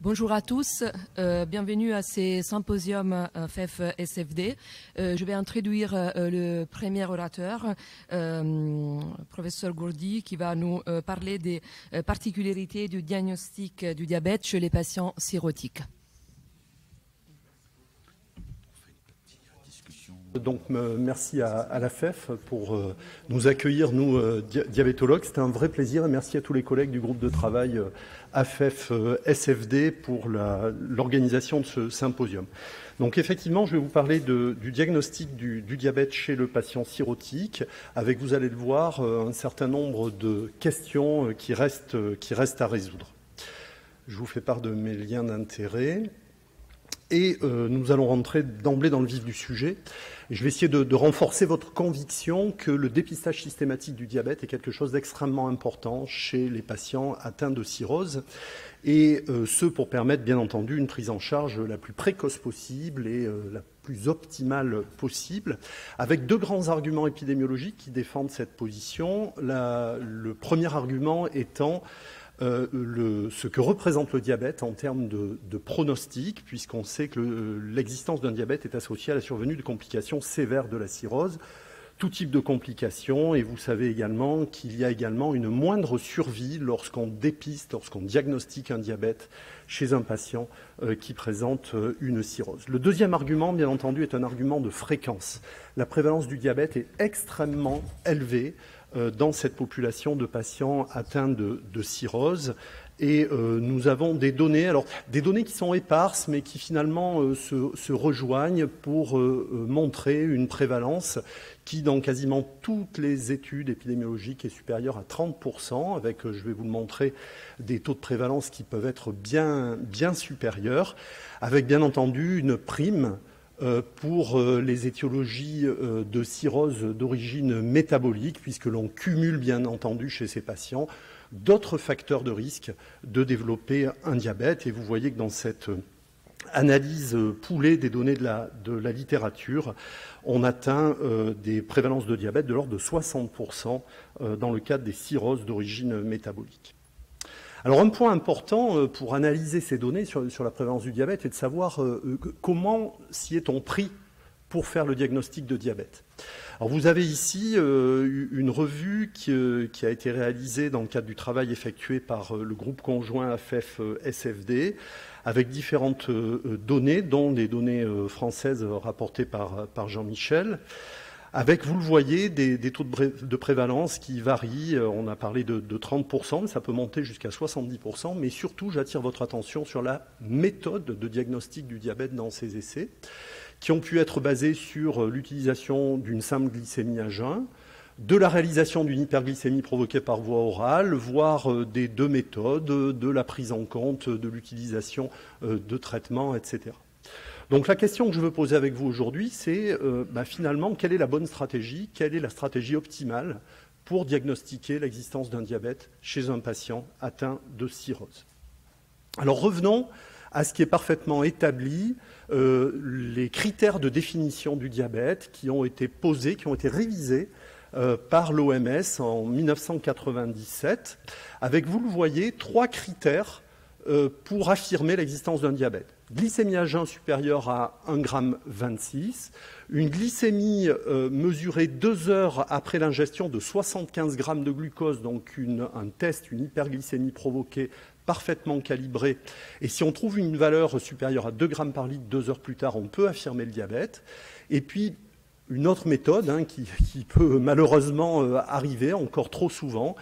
Bonjour à tous, bienvenue à ces symposiums FEF-SFD. Je vais introduire le premier orateur, professeur Gourdi, qui va nous parler des particularités du diagnostic du diabète chez les patients cirrhotiques. Donc merci à la FEF pour nous accueillir, nous diabétologues. C'était un vrai plaisir et merci à tous les collègues du groupe de travail AFEF-SFD pour l'organisation de ce symposium. Donc effectivement, je vais vous parler du diagnostic du diabète chez le patient cirrhotique, avec, vous allez le voir, un certain nombre de questions qui restent à résoudre. Je vous fais part de mes liens d'intérêt. Et nous allons rentrer d'emblée dans le vif du sujet. Et je vais essayer de renforcer votre conviction que le dépistage systématique du diabète est quelque chose d'extrêmement important chez les patients atteints de cirrhose. Et ce, pour permettre, bien entendu, une prise en charge la plus précoce possible et la plus optimale possible, avec deux grands arguments épidémiologiques qui défendent cette position. Le premier argument étant ce que représente le diabète en termes de pronostic, puisqu'on sait que l'existence d'un diabète est associée à la survenue de complications sévères de la cirrhose, tout type de complications, et vous savez également qu'il y a également une moindre survie lorsqu'on dépiste, lorsqu'on diagnostique un diabète chez un patient qui présente une cirrhose. Le deuxième argument, bien entendu, est un argument de fréquence. La prévalence du diabète est extrêmement élevée dans cette population de patients atteints de cirrhose. Et nous avons des données, alors des données qui sont éparses, mais qui finalement se rejoignent pour montrer une prévalence qui, dans quasiment toutes les études épidémiologiques, est supérieure à 30%, avec, je vais vous le montrer, des taux de prévalence qui peuvent être bien supérieurs, avec bien entendu une prime pour les étiologies de cirrhose d'origine métabolique, puisque l'on cumule bien entendu chez ces patients d'autres facteurs de risque de développer un diabète. Et vous voyez que dans cette analyse poolée des données de la littérature, on atteint des prévalences de diabète de l'ordre de 60% dans le cadre des cirrhoses d'origine métabolique. Alors un point important pour analyser ces données sur la prévalence du diabète est de savoir comment s'y est-on pris pour faire le diagnostic de diabète. Alors vous avez ici une revue qui a été réalisée dans le cadre du travail effectué par le groupe conjoint AFEF-SFD avec différentes données, dont des données françaises rapportées par Jean-Michel, avec, vous le voyez, des taux de prévalence qui varient. On a parlé de 30%, mais ça peut monter jusqu'à 70%. Mais surtout, j'attire votre attention sur la méthode de diagnostic du diabète dans ces essais, qui ont pu être basés sur l'utilisation d'une simple glycémie à jeun, de la réalisation d'une hyperglycémie provoquée par voie orale, voire des deux méthodes, de la prise en compte, de l'utilisation de traitements, etc. Donc la question que je veux poser avec vous aujourd'hui, c'est finalement, quelle est la bonne stratégie, quelle est la stratégie optimale pour diagnostiquer l'existence d'un diabète chez un patient atteint de cirrhose. Alors revenons à ce qui est parfaitement établi, les critères de définition du diabète qui ont été posés, qui ont été révisés par l'OMS en 1997, avec, vous le voyez, 3 critères pour affirmer l'existence d'un diabète. Glycémie à jeun supérieure à 1,26 g, une glycémie mesurée 2 heures après l'ingestion de 75 g de glucose, donc un test, une hyperglycémie provoquée parfaitement calibrée. Et si on trouve une valeur supérieure à 2 g par litre 2 heures plus tard, on peut affirmer le diabète. Et puis, une autre méthode qui peut malheureusement arriver encore trop souvent,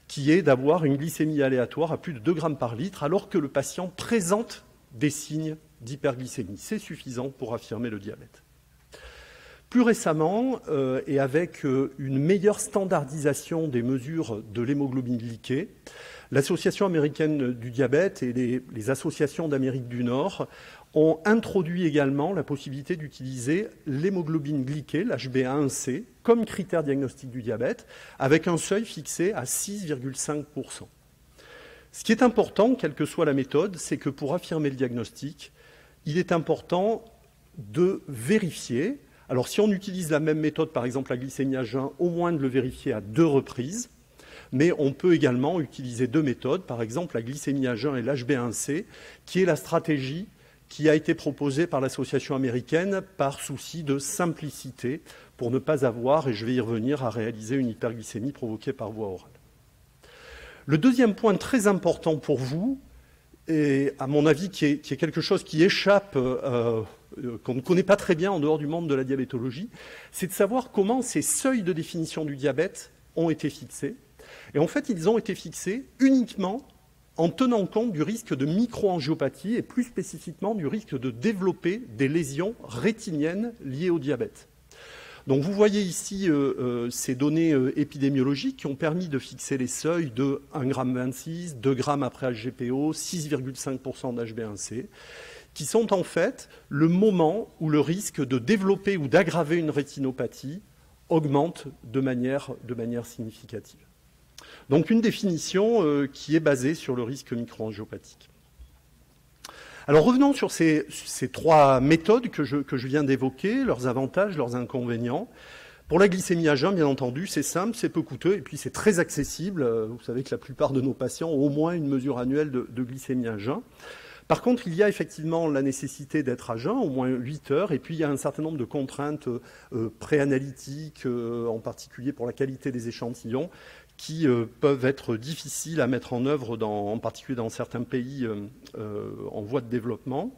qui est d'avoir une glycémie aléatoire à plus de 2 g par litre, alors que le patient présente des signes d'hyperglycémie. C'est suffisant pour affirmer le diabète. Plus récemment, et avec une meilleure standardisation des mesures de l'hémoglobine glyquée, l'Association américaine du diabète et les associations d'Amérique du Nord ont introduit également la possibilité d'utiliser l'hémoglobine glyquée, l'HbA1c, comme critère diagnostique du diabète, avec un seuil fixé à 6,5%. Ce qui est important, quelle que soit la méthode, c'est que pour affirmer le diagnostic, il est important de vérifier. Alors si on utilise la même méthode, par exemple la glycémie à jeun, au moins de le vérifier à 2 reprises, mais on peut également utiliser deux méthodes, par exemple la glycémie à jeun et l'HbA1c, qui est la stratégie qui a été proposée par l'association américaine par souci de simplicité, pour ne pas avoir, et je vais y revenir, à réaliser une hyperglycémie provoquée par voie orale. Le deuxième point très important pour vous, et à mon avis qui est quelque chose qui échappe, qu'on ne connaît pas très bien en dehors du monde de la diabétologie, c'est de savoir comment ces seuils de définition du diabète ont été fixés. Et en fait, ils ont été fixés uniquement en tenant compte du risque de microangiopathie et plus spécifiquement du risque de développer des lésions rétiniennes liées au diabète. Donc vous voyez ici ces données épidémiologiques qui ont permis de fixer les seuils de 1,26 g, 2 g après HGPO, 6,5% d'HbA1c, qui sont en fait le moment où le risque de développer ou d'aggraver une rétinopathie augmente de manière significative. Donc une définition qui est basée sur le risque microangiopathique. Alors revenons sur ces trois méthodes que je viens d'évoquer, leurs avantages, leurs inconvénients. Pour la glycémie à jeun, bien entendu, c'est simple, c'est peu coûteux et puis c'est très accessible. Vous savez que la plupart de nos patients ont au moins une mesure annuelle de glycémie à jeun. Par contre, il y a effectivement la nécessité d'être à jeun, au moins 8 heures, et puis il y a un certain nombre de contraintes préanalytiques, en particulier pour la qualité des échantillons, qui peuvent être difficiles à mettre en œuvre, en particulier dans certains pays en voie de développement.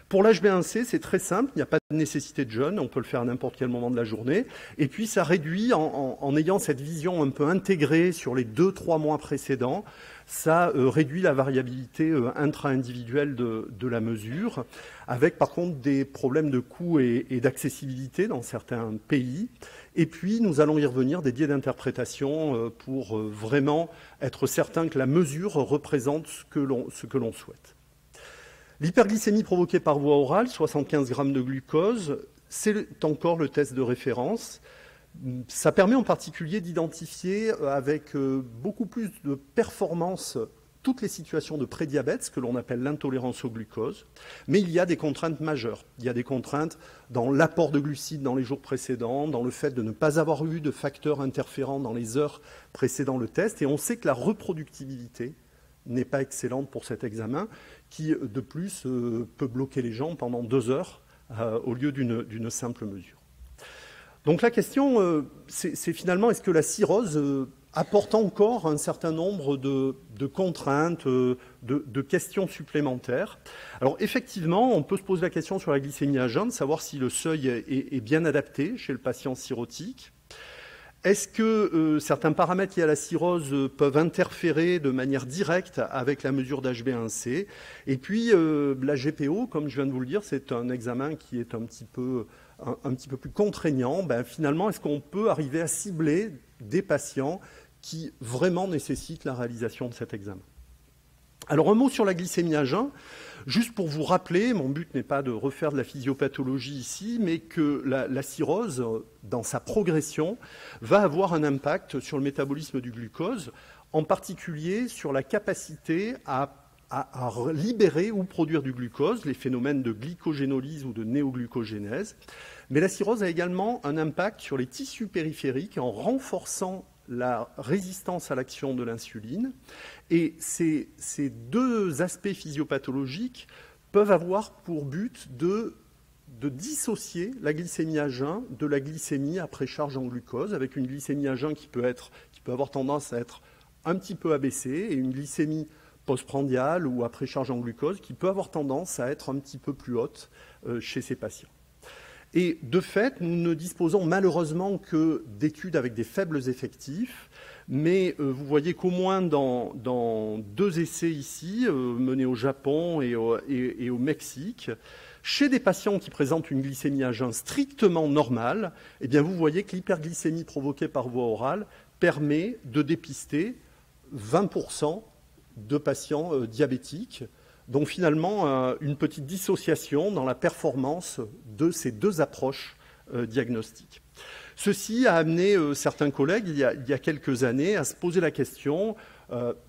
Pour l'HbA1c, c'est très simple, il n'y a pas de nécessité de jeûne, on peut le faire à n'importe quel moment de la journée. Et puis ça réduit, en ayant cette vision un peu intégrée sur les 2-3 mois précédents, ça réduit la variabilité intra-individuelle de la mesure, avec par contre des problèmes de coût et d'accessibilité dans certains pays. Et puis, nous allons y revenir, des biais d'interprétation pour vraiment être certain que la mesure représente ce que l'on souhaite. L'hyperglycémie provoquée par voie orale, 75 g de glucose, c'est encore le test de référence. Ça permet en particulier d'identifier avec beaucoup plus de performance toutes les situations de prédiabète, ce que l'on appelle l'intolérance au glucose, mais il y a des contraintes majeures. Il y a des contraintes dans l'apport de glucides dans les jours précédents, dans le fait de ne pas avoir eu de facteurs interférents dans les heures précédant le test, et on sait que la reproductibilité n'est pas excellente pour cet examen, qui de plus peut bloquer les jambes pendant 2 heures au lieu d'une simple mesure. Donc la question, c'est finalement, est-ce que la cirrhose apporte encore un certain nombre de contraintes, de questions supplémentaires? Alors effectivement, on peut se poser la question sur la glycémie à jeun, de savoir si le seuil est bien adapté chez le patient cirrhotique. Est-ce que certains paramètres liés à la cirrhose peuvent interférer de manière directe avec la mesure d'HbA1c? Et puis la GPO, comme je viens de vous le dire, c'est un examen qui est un petit peu plus contraignant. Finalement, est-ce qu'on peut arriver à cibler des patients qui vraiment nécessitent la réalisation de cet examen? Alors un mot sur la glycémie à jeun, juste pour vous rappeler, mon but n'est pas de refaire de la physiopathologie ici, mais que la cirrhose, dans sa progression, va avoir un impact sur le métabolisme du glucose, en particulier sur la capacité à libérer ou produire du glucose, les phénomènes de glycogénolyse ou de néoglucogénèse. Mais la cirrhose a également un impact sur les tissus périphériques en renforçant la résistance à l'action de l'insuline. Et ces deux aspects physiopathologiques peuvent avoir pour but de dissocier la glycémie à jeun de la glycémie après charge en glucose, avec une glycémie à jeun qui peut avoir tendance à être un petit peu abaissée, et une glycémie postprandiale ou après charge en glucose qui peut avoir tendance à être un petit peu plus haute chez ces patients. Et de fait, nous ne disposons malheureusement que d'études avec des faibles effectifs, mais vous voyez qu'au moins dans 2 essais ici, menés au Japon et au Mexique, chez des patients qui présentent une glycémie à jeun strictement normale, eh bien vous voyez que l'hyperglycémie provoquée par voie orale permet de dépister 20% de patients diabétiques. Donc finalement, une petite dissociation dans la performance de ces deux approches diagnostiques. Ceci a amené certains collègues, il y a quelques années, à se poser la question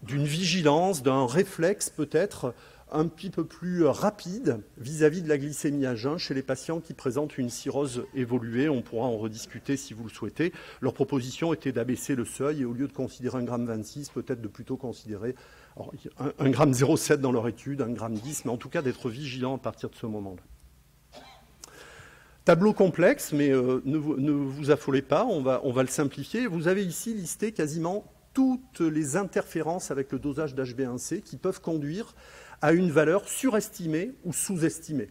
d'une vigilance, d'un réflexe peut-être un petit peu plus rapide vis-à-vis de la glycémie à jeun chez les patients qui présentent une cirrhose évoluée. On pourra en rediscuter si vous le souhaitez. Leur proposition était d'abaisser le seuil et au lieu de considérer 1,26 g, peut-être de plutôt considérer 1,07 g dans leur étude, 1,10 g, mais en tout cas d'être vigilant à partir de ce moment-là. Tableau complexe, mais ne vous affolez pas, on va le simplifier. Vous avez ici listé quasiment toutes les interférences avec le dosage d'HbA1c qui peuvent conduire à une valeur surestimée ou sous-estimée.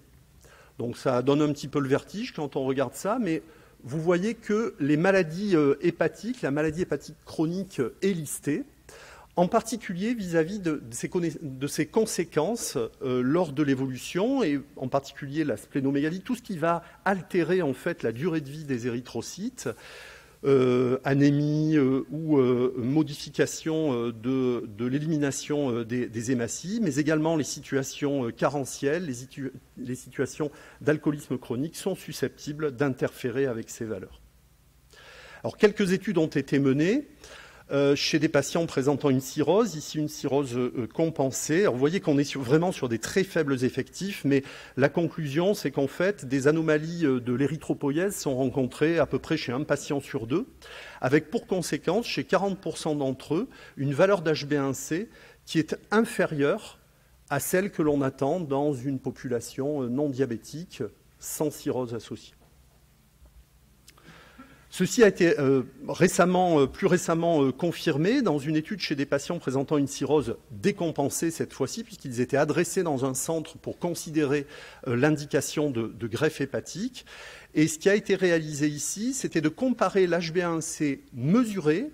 Donc ça donne un petit peu le vertige quand on regarde ça, mais vous voyez que les maladies hépatiques, la maladie hépatique chronique est listée, en particulier vis-à-vis de ses conséquences lors de l'évolution, et en particulier la splénomégalie, tout ce qui va altérer en fait la durée de vie des érythrocytes, anémie ou modification de l'élimination des hématies, mais également les situations carentielles, les situations d'alcoolisme chronique sont susceptibles d'interférer avec ces valeurs. Alors, quelques études ont été menées chez des patients présentant une cirrhose, ici une cirrhose compensée. Alors, vous voyez qu'on est vraiment sur des très faibles effectifs, mais la conclusion, c'est qu'en fait, des anomalies de l'érythropoïèse sont rencontrées à peu près chez un patient sur deux, avec pour conséquence, chez 40% d'entre eux, une valeur d'HbA1c qui est inférieure à celle que l'on attend dans une population non diabétique sans cirrhose associée. Ceci a été plus récemment confirmé dans une étude chez des patients présentant une cirrhose décompensée cette fois-ci, puisqu'ils étaient adressés dans un centre pour considérer l'indication de greffe hépatique. Et ce qui a été réalisé ici, c'était de comparer l'HbA1c mesuré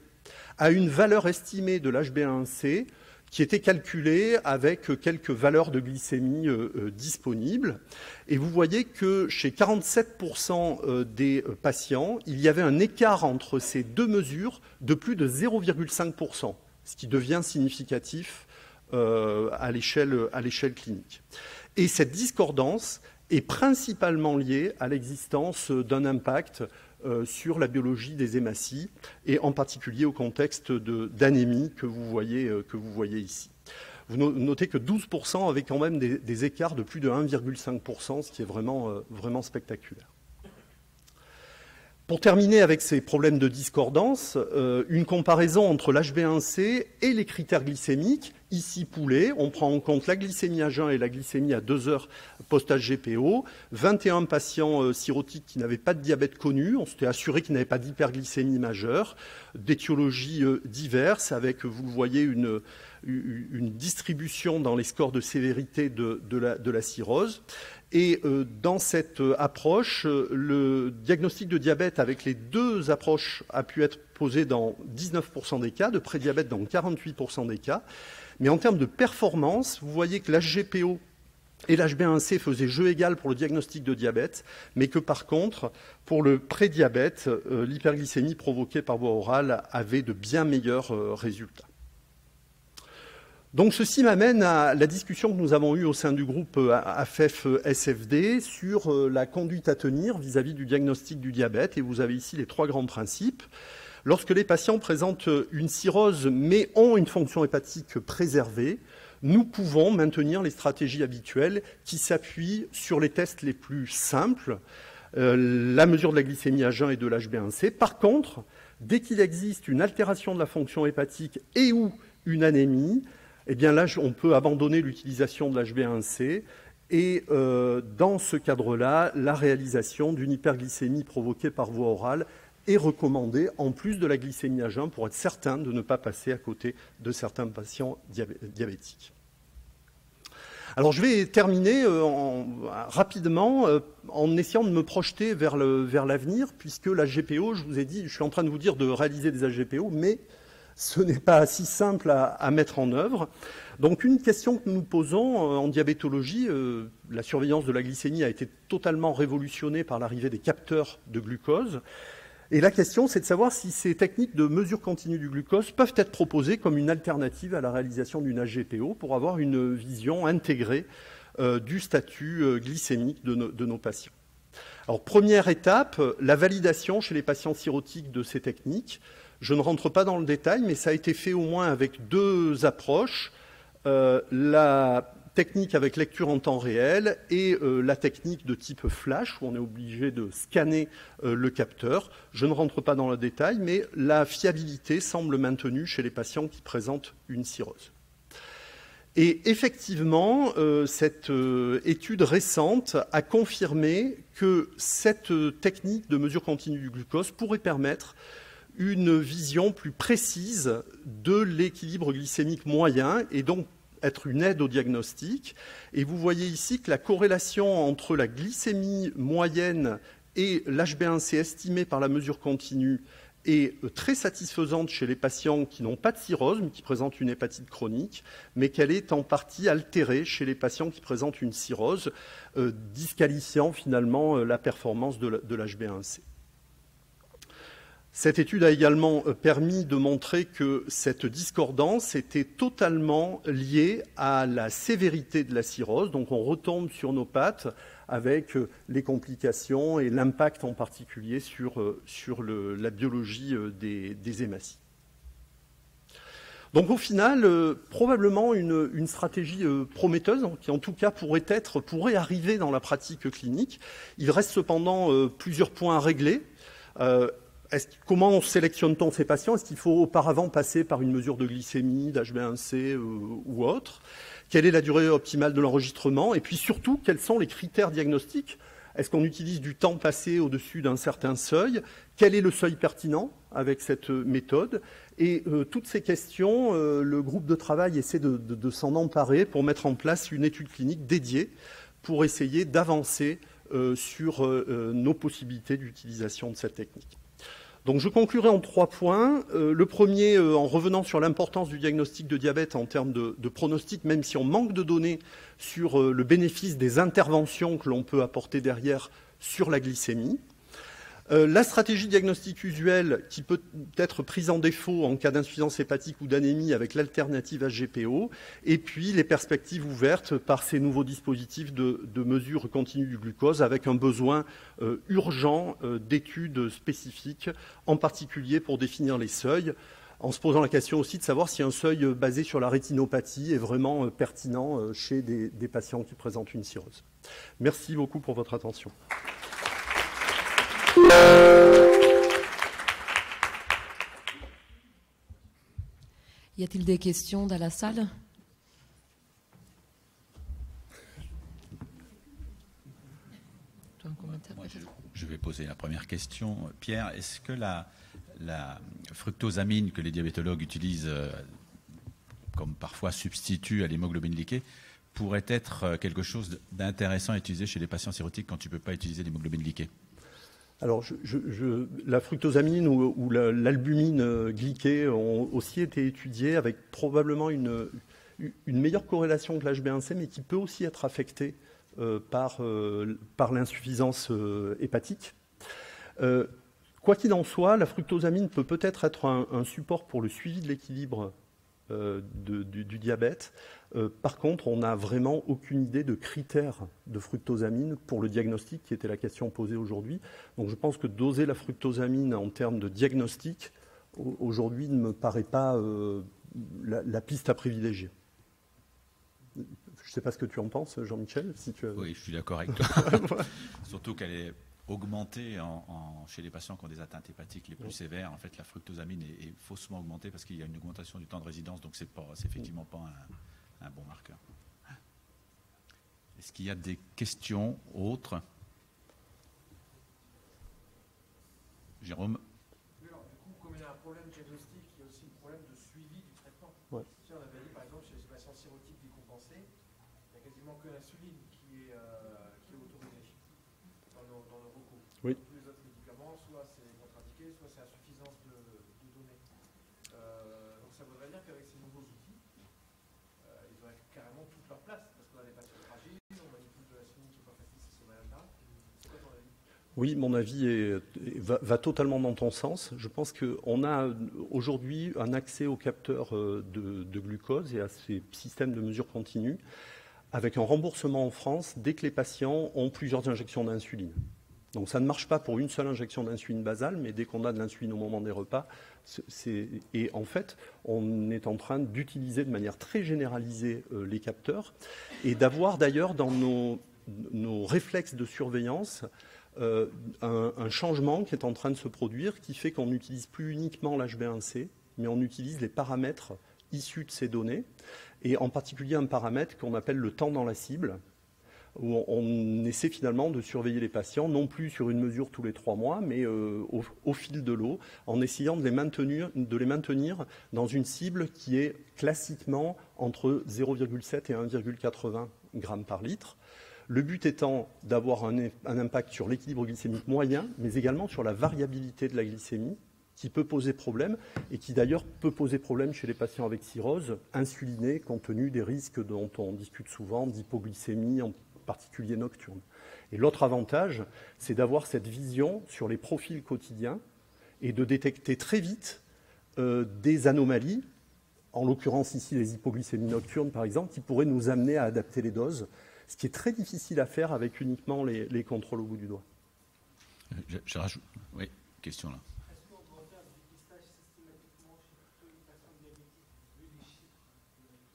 à une valeur estimée de l'HbA1c qui était calculée avec quelques valeurs de glycémie disponibles. Et vous voyez que chez 47% des patients, il y avait un écart entre ces deux mesures de plus de 0,5%, ce qui devient significatif à l'échelle clinique. Et cette discordance est principalement liée à l'existence d'un impact sur la biologie des hématies et en particulier au contexte d'anémie que vous voyez ici. Vous notez que 12% avaient quand même des écarts de plus de 1,5%, ce qui est vraiment spectaculaire. Pour terminer avec ces problèmes de discordance, une comparaison entre l'HbA1c et les critères glycémiques, ici poolés, on prend en compte la glycémie à jeun et la glycémie à 2 heures post-HGPO, 21 patients cirrhotiques qui n'avaient pas de diabète connu, on s'était assuré qu'ils n'avaient pas d'hyperglycémie majeure, d'étiologies diverses, avec, vous le voyez, une distribution dans les scores de sévérité de la cirrhose. Et dans cette approche, le diagnostic de diabète avec les deux approches a pu être posé dans 19% des cas, de prédiabète dans 48% des cas. Mais en termes de performance, vous voyez que l'HGPO et l'HbA1c faisaient jeu égal pour le diagnostic de diabète, mais que par contre, pour le prédiabète, l'hyperglycémie provoquée par voie orale avait de bien meilleurs résultats. Donc ceci m'amène à la discussion que nous avons eue au sein du groupe AFEF-SFD sur la conduite à tenir vis-à-vis du diagnostic du diabète. Et vous avez ici les trois grands principes. Lorsque les patients présentent une cirrhose mais ont une fonction hépatique préservée, nous pouvons maintenir les stratégies habituelles qui s'appuient sur les tests les plus simples, la mesure de la glycémie à jeun et de l'HbA1c. Par contre, dès qu'il existe une altération de la fonction hépatique et ou une anémie, eh bien là, on peut abandonner l'utilisation de l'HbA1c et dans ce cadre-là, la réalisation d'une hyperglycémie provoquée par voie orale est recommandée en plus de la glycémie à jeun pour être certain de ne pas passer à côté de certains patients diabétiques. Alors je vais terminer rapidement en essayant de me projeter vers l'avenir, puisque la HGPO, je vous ai dit, je suis en train de vous dire de réaliser des HGPO, mais ce n'est pas si simple à mettre en œuvre. Donc une question que nous nous posons en diabétologie, la surveillance de la glycémie a été totalement révolutionnée par l'arrivée des capteurs de glucose. Et la question, c'est de savoir si ces techniques de mesure continue du glucose peuvent être proposées comme une alternative à la réalisation d'une HGPO pour avoir une vision intégrée du statut glycémique de nos patients. Alors première étape, la validation chez les patients cirrhotiques de ces techniques. Je ne rentre pas dans le détail, mais ça a été fait au moins avec deux approches. La technique avec lecture en temps réel et la technique de type flash, où on est obligé de scanner le capteur. Je ne rentre pas dans le détail, mais la fiabilité semble maintenue chez les patients qui présentent une cirrhose. Et effectivement, cette étude récente a confirmé que cette technique de mesure continue du glucose pourrait permettre une vision plus précise de l'équilibre glycémique moyen et donc être une aide au diagnostic. Et vous voyez ici que la corrélation entre la glycémie moyenne et l'HbA1c estimé par la mesure continue est très satisfaisante chez les patients qui n'ont pas de cirrhose, mais qui présentent une hépatite chronique, mais qu'elle est en partie altérée chez les patients qui présentent une cirrhose, disqualifiant finalement la performance de l'HbA1c. Cette étude a également permis de montrer que cette discordance était totalement liée à la sévérité de la cirrhose. Donc on retombe sur nos pattes avec les complications et l'impact en particulier sur la biologie des hématies. Donc au final, probablement une stratégie prometteuse, qui en tout cas pourrait arriver dans la pratique clinique. Il reste cependant plusieurs points à régler. Comment sélectionne-t-on ces patients? Est-ce qu'il faut auparavant passer par une mesure de glycémie, d'HbA1c ou autre? Quelle est la durée optimale de l'enregistrement? Et puis surtout, quels sont les critères diagnostiques? Est-ce qu'on utilise du temps passé au-dessus d'un certain seuil? Quel est le seuil pertinent avec cette méthode? Et toutes ces questions, le groupe de travail essaie de s'en emparer pour mettre en place une étude clinique dédiée pour essayer d'avancer sur nos possibilités d'utilisation de cette technique. Donc je conclurai en 3 points. Le premier, en revenant sur l'importance du diagnostic de diabète en termes de pronostic, même si on manque de données sur le bénéfice des interventions que l'on peut apporter derrière sur la glycémie. La stratégie diagnostique usuelle qui peut être prise en défaut en cas d'insuffisance hépatique ou d'anémie avec l'alternative HGPO, et puis les perspectives ouvertes par ces nouveaux dispositifs de mesure continue du glucose avec un besoin urgent d'études spécifiques, en particulier pour définir les seuils, en se posant la question aussi de savoir si un seuil basé sur la rétinopathie est vraiment pertinent chez des patients qui présentent une cirrhose. Merci beaucoup pour votre attention. Y a-t-il des questions dans la salle? Moi, je vais poser la première question. Pierre, est-ce que la fructosamine que les diabétologues utilisent comme parfois substitut à l'hémoglobine glyquée pourrait être quelque chose d'intéressant à utiliser chez les patients cirrhotiques quand tu ne peux pas utiliser l'hémoglobine glyquée? Alors, la fructosamine ou l'albumine glyquée ont aussi été étudiées avec probablement une meilleure corrélation que l'HbA1c, mais qui peut aussi être affectée par l'insuffisance hépatique. Quoi qu'il en soit, la fructosamine peut peut-être être un support pour le suivi de l'équilibre du diabète. Par contre, on n'a vraiment aucune idée de critères de fructosamine pour le diagnostic, qui était la question posée aujourd'hui. Donc je pense que doser la fructosamine en termes de diagnostic, aujourd'hui, ne me paraît pas la piste à privilégier. Je ne sais pas ce que tu en penses, Jean-Michel. Oui, je suis d'accord avec toi. Surtout qu'elle est augmentée chez les patients qui ont des atteintes hépatiques les plus sévères. En fait, la fructosamine est faussement augmentée parce qu'il y a une augmentation du temps de résidence, donc c'est effectivement pas un bon marqueur. Est-ce qu'il y a des questions autres? Jérôme? Oui, alors, du coup, comme il y a un problème diagnostique, il y a aussi un problème de suivi du traitement. Ouais. Si on avait dit, par exemple, chez les patients cirrhotiques décompensés, il n'y a quasiment que l'insuline qui est autorisée dans nos recours. Oui. Tous les autres médicaments, soit c'est contre-indiqué, soit c'est insuffisance de données. Donc ça voudrait dire qu'avec ces nouveaux outils, ils auraient carrément toute leur place, parce qu'on a des patients fragiles, on manipule de l'insuline qui n'est pas facile sur ces malades-là. C'est quoi ton avis? Oui, mon avis va totalement dans ton sens. Je pense qu'on a aujourd'hui un accès aux capteurs de glucose et à ces systèmes de mesure continue avec un remboursement en France dès que les patients ont plusieurs injections d'insuline. Donc ça ne marche pas pour une seule injection d'insuline basale, mais dès qu'on a de l'insuline au moment des repas, et en fait, on est en train d'utiliser de manière très généralisée les capteurs, et d'avoir d'ailleurs dans nos réflexes de surveillance un changement qui est en train de se produire, qui fait qu'on n'utilise plus uniquement l'HbA1c, mais on utilise les paramètres issus de ces données, et en particulier un paramètre qu'on appelle le temps dans la cible, où on essaie finalement de surveiller les patients, non plus sur une mesure tous les 3 mois, mais au fil de l'eau, en essayant de les maintenir dans une cible qui est classiquement entre 0,7 et 1,80 grammes par litre. Le but étant d'avoir un impact sur l'équilibre glycémique moyen, mais également sur la variabilité de la glycémie, qui peut poser problème, et qui d'ailleurs peut poser problème chez les patients avec cirrhose insulinée, compte tenu des risques dont on discute souvent, d'hypoglycémie, en particulier nocturne. Et l'autre avantage, c'est d'avoir cette vision sur les profils quotidiens et de détecter très vite des anomalies, en l'occurrence ici les hypoglycémies nocturnes par exemple, qui pourraient nous amener à adapter les doses, ce qui est très difficile à faire avec uniquement les contrôles au bout du doigt. Je rajoute. Oui, question là. Est-ce qu'on doit faire du dépistage systématiquement chez tous les patients diabétiques, vu les chiffres?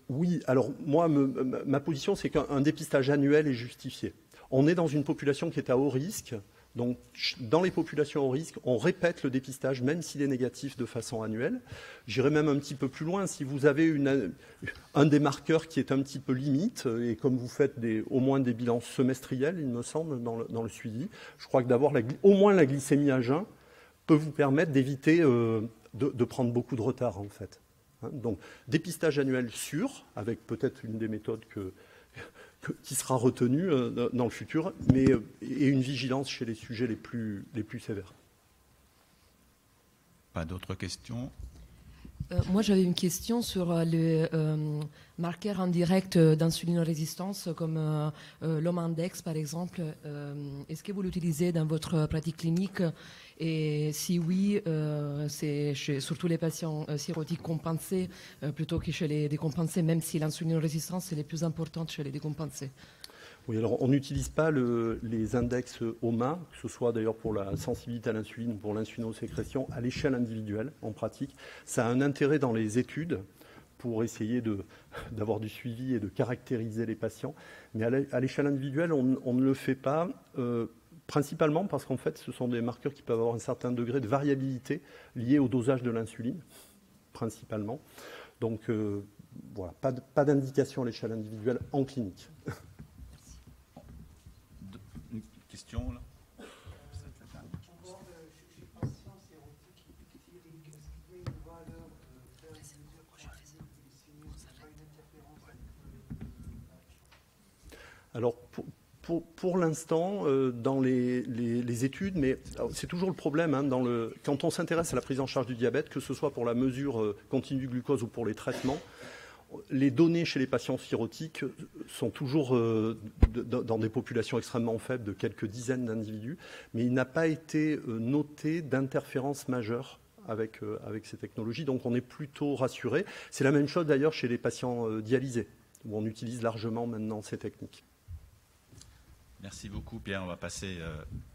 Oui, alors moi, ma position, c'est qu'un dépistage annuel est justifié. On est dans une population qui est à haut risque. Donc, dans les populations à haut risque, on répète le dépistage, même s'il est négatif, de façon annuelle. J'irai même un petit peu plus loin. Si vous avez un des marqueurs qui est un petit peu limite, et comme vous faites au moins des bilans semestriels, il me semble, dans le suivi, je crois que d'avoir au moins la glycémie à jeun peut vous permettre d'éviter de prendre beaucoup de retard, en fait. Donc, dépistage annuel sûr, avec peut-être une des méthodes qui sera retenue dans le futur, et une vigilance chez les sujets les plus sévères. Pas d'autres questions? Moi, j'avais une question sur les marqueurs indirects d'insulinorésistance, comme l'homme-index, par exemple. Est-ce que vous l'utilisez dans votre pratique clinique? Et si oui, c'est surtout les patients cirrhotiques compensés plutôt que chez les décompensés, même si l'insulinorésistance est la plus importante chez les décompensés. Oui, alors on n'utilise pas les index OMA, que ce soit d'ailleurs pour la sensibilité à l'insuline ou pour l'insulinosécrétion, à l'échelle individuelle en pratique. Ça a un intérêt dans les études pour essayer d'avoir du suivi et de caractériser les patients. Mais à l'échelle individuelle, on ne le fait pas, principalement parce qu'en fait, ce sont des marqueurs qui peuvent avoir un certain degré de variabilité lié au dosage de l'insuline, principalement. Donc voilà, pas d'indication à l'échelle individuelle en clinique. Une question là? Alors, pour l'instant, dans les études, mais c'est toujours le problème, quand on s'intéresse à la prise en charge du diabète, que ce soit pour la mesure continue du glucose ou pour les traitements, les données chez les patients cirrhotiques sont toujours dans des populations extrêmement faibles, de quelques dizaines d'individus, mais il n'a pas été noté d'interférence majeure avec ces technologies, donc on est plutôt rassuré. C'est la même chose d'ailleurs chez les patients dialysés, où on utilise largement maintenant ces techniques. Merci beaucoup Pierre, on va passer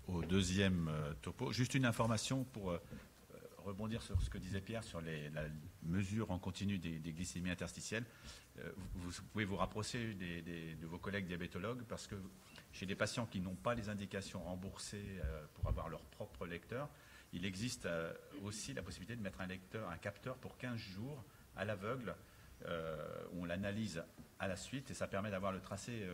au deuxième topo. Juste une information pour rebondir sur ce que disait Pierre sur la mesure en continu des glycémies interstitielles. Vous pouvez vous rapprocher de vos collègues diabétologues parce que chez des patients qui n'ont pas les indications remboursées pour avoir leur propre lecteur, il existe aussi la possibilité de mettre un capteur pour 15 jours à l'aveugle où on l'analyse à la suite et ça permet d'avoir le tracé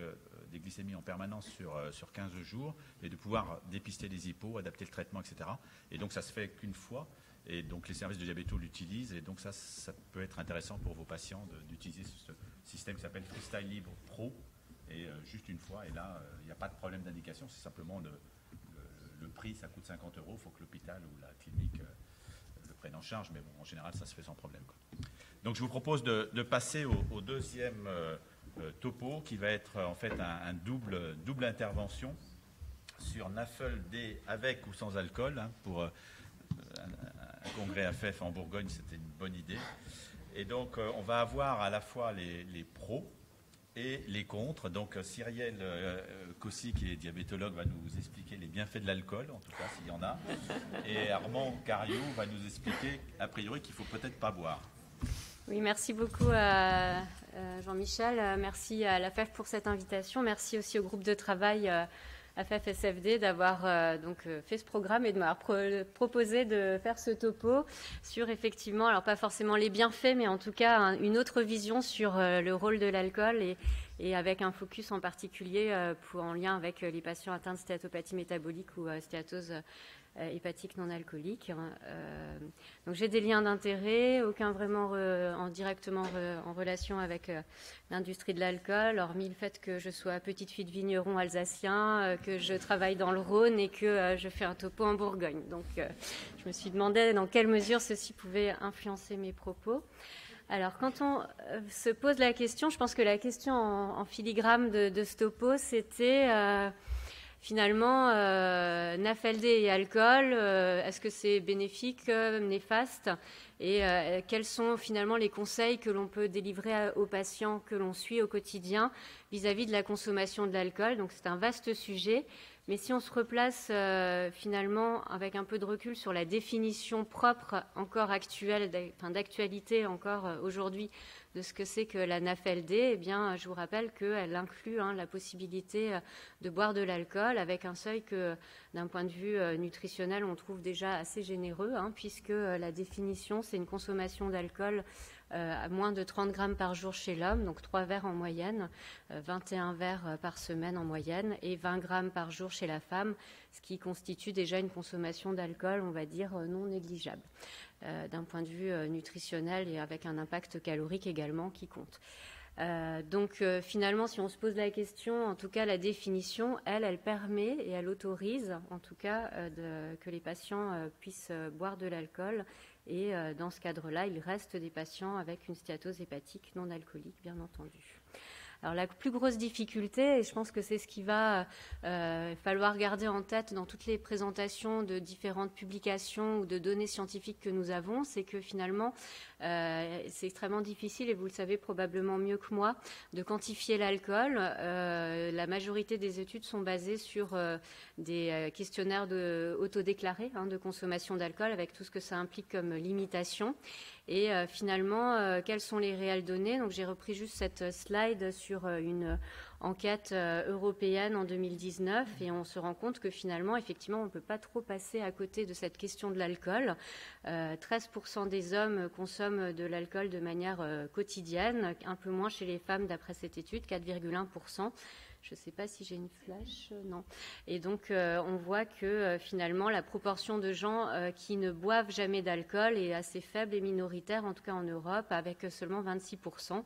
des glycémies en permanence sur 15 jours et de pouvoir dépister les hypos, adapter le traitement, etc. Et donc ça se fait qu'une fois. Et donc les services de diabéto l'utilisent et donc ça peut être intéressant pour vos patients d'utiliser ce système qui s'appelle Freestyle Libre Pro et juste une fois et là il n'y a pas de problème d'indication, c'est simplement le prix, ça coûte 50 €, il faut que l'hôpital ou la clinique le prenne en charge, mais bon en général ça se fait sans problème, quoi. Donc je vous propose de passer au deuxième topo qui va être en fait un double intervention sur NAFLD avec ou sans alcool pour un congrès AFEF en Bourgogne, c'était une bonne idée. Et donc, on va avoir à la fois les pros et les contre. Donc Cyrielle Cossy, qui est diabétologue, va nous expliquer les bienfaits de l'alcool, en tout cas s'il y en a. Et Armand Cariou va nous expliquer, a priori, qu'il ne faut peut-être pas boire. Oui, merci beaucoup à Jean-Michel. Merci à la FEF pour cette invitation. Merci aussi au groupe de travail AFEF-SFD d'avoir fait ce programme et de m'avoir proposé de faire ce topo sur effectivement, alors pas forcément les bienfaits, mais en tout cas une autre vision sur le rôle de l'alcool et avec un focus en particulier en lien avec les patients atteints de stéatopathie métabolique ou stéatose hépatique non alcoolique. Donc j'ai des liens d'intérêt, aucun vraiment directement en relation avec l'industrie de l'alcool, hormis le fait que je sois petite fille de vigneron alsacien, que je travaille dans le Rhône et que je fais un topo en Bourgogne. Donc je me suis demandé dans quelle mesure ceci pouvait influencer mes propos. Alors, quand on se pose la question, je pense que la question en filigrane de ce topo, c'était finalement NAFLD et alcool, est-ce que c'est bénéfique, néfaste, et quels sont finalement les conseils que l'on peut délivrer aux patients que l'on suit au quotidien vis-à-vis de la consommation de l'alcool. Donc c'est un vaste sujet. Mais si on se replace finalement avec un peu de recul sur la définition propre encore actuelle, d'actualité encore aujourd'hui de ce que c'est que la NAFLD, eh bien, je vous rappelle qu'elle inclut la possibilité de boire de l'alcool avec un seuil que, d'un point de vue nutritionnel, on trouve déjà assez généreux, puisque la définition, c'est une consommation d'alcool à moins de 30 grammes par jour chez l'homme, donc 3 verres en moyenne, 21 verres par semaine en moyenne, et 20 grammes par jour chez la femme, ce qui constitue déjà une consommation d'alcool, on va dire, non négligeable, d'un point de vue nutritionnel et avec un impact calorique également qui compte. Donc finalement, si on se pose la question, en tout cas la définition, elle permet et elle autorise en tout cas que les patients puissent boire de l'alcool. Et dans ce cadre-là, il reste des patients avec une stéatose hépatique non alcoolique, bien entendu. Alors la plus grosse difficulté, et je pense que c'est ce qui va falloir garder en tête dans toutes les présentations de différentes publications ou de données scientifiques que nous avons, c'est que finalement, c'est extrêmement difficile, et vous le savez probablement mieux que moi, de quantifier l'alcool. La majorité des études sont basées sur des questionnaires autodéclarés de consommation d'alcool, avec tout ce que ça implique comme limitation. Et finalement, quelles sont les réelles données? Donc j'ai repris juste cette slide sur une enquête européenne en 2019, et on se rend compte que finalement, effectivement, on ne peut pas trop passer à côté de cette question de l'alcool. 13% des hommes consomment de l'alcool de manière quotidienne, un peu moins chez les femmes d'après cette étude, 4,1%. Je ne sais pas si j'ai une flash, non. Et donc, on voit que finalement, la proportion de gens qui ne boivent jamais d'alcool est assez faible et minoritaire, en tout cas en Europe, avec seulement 26%,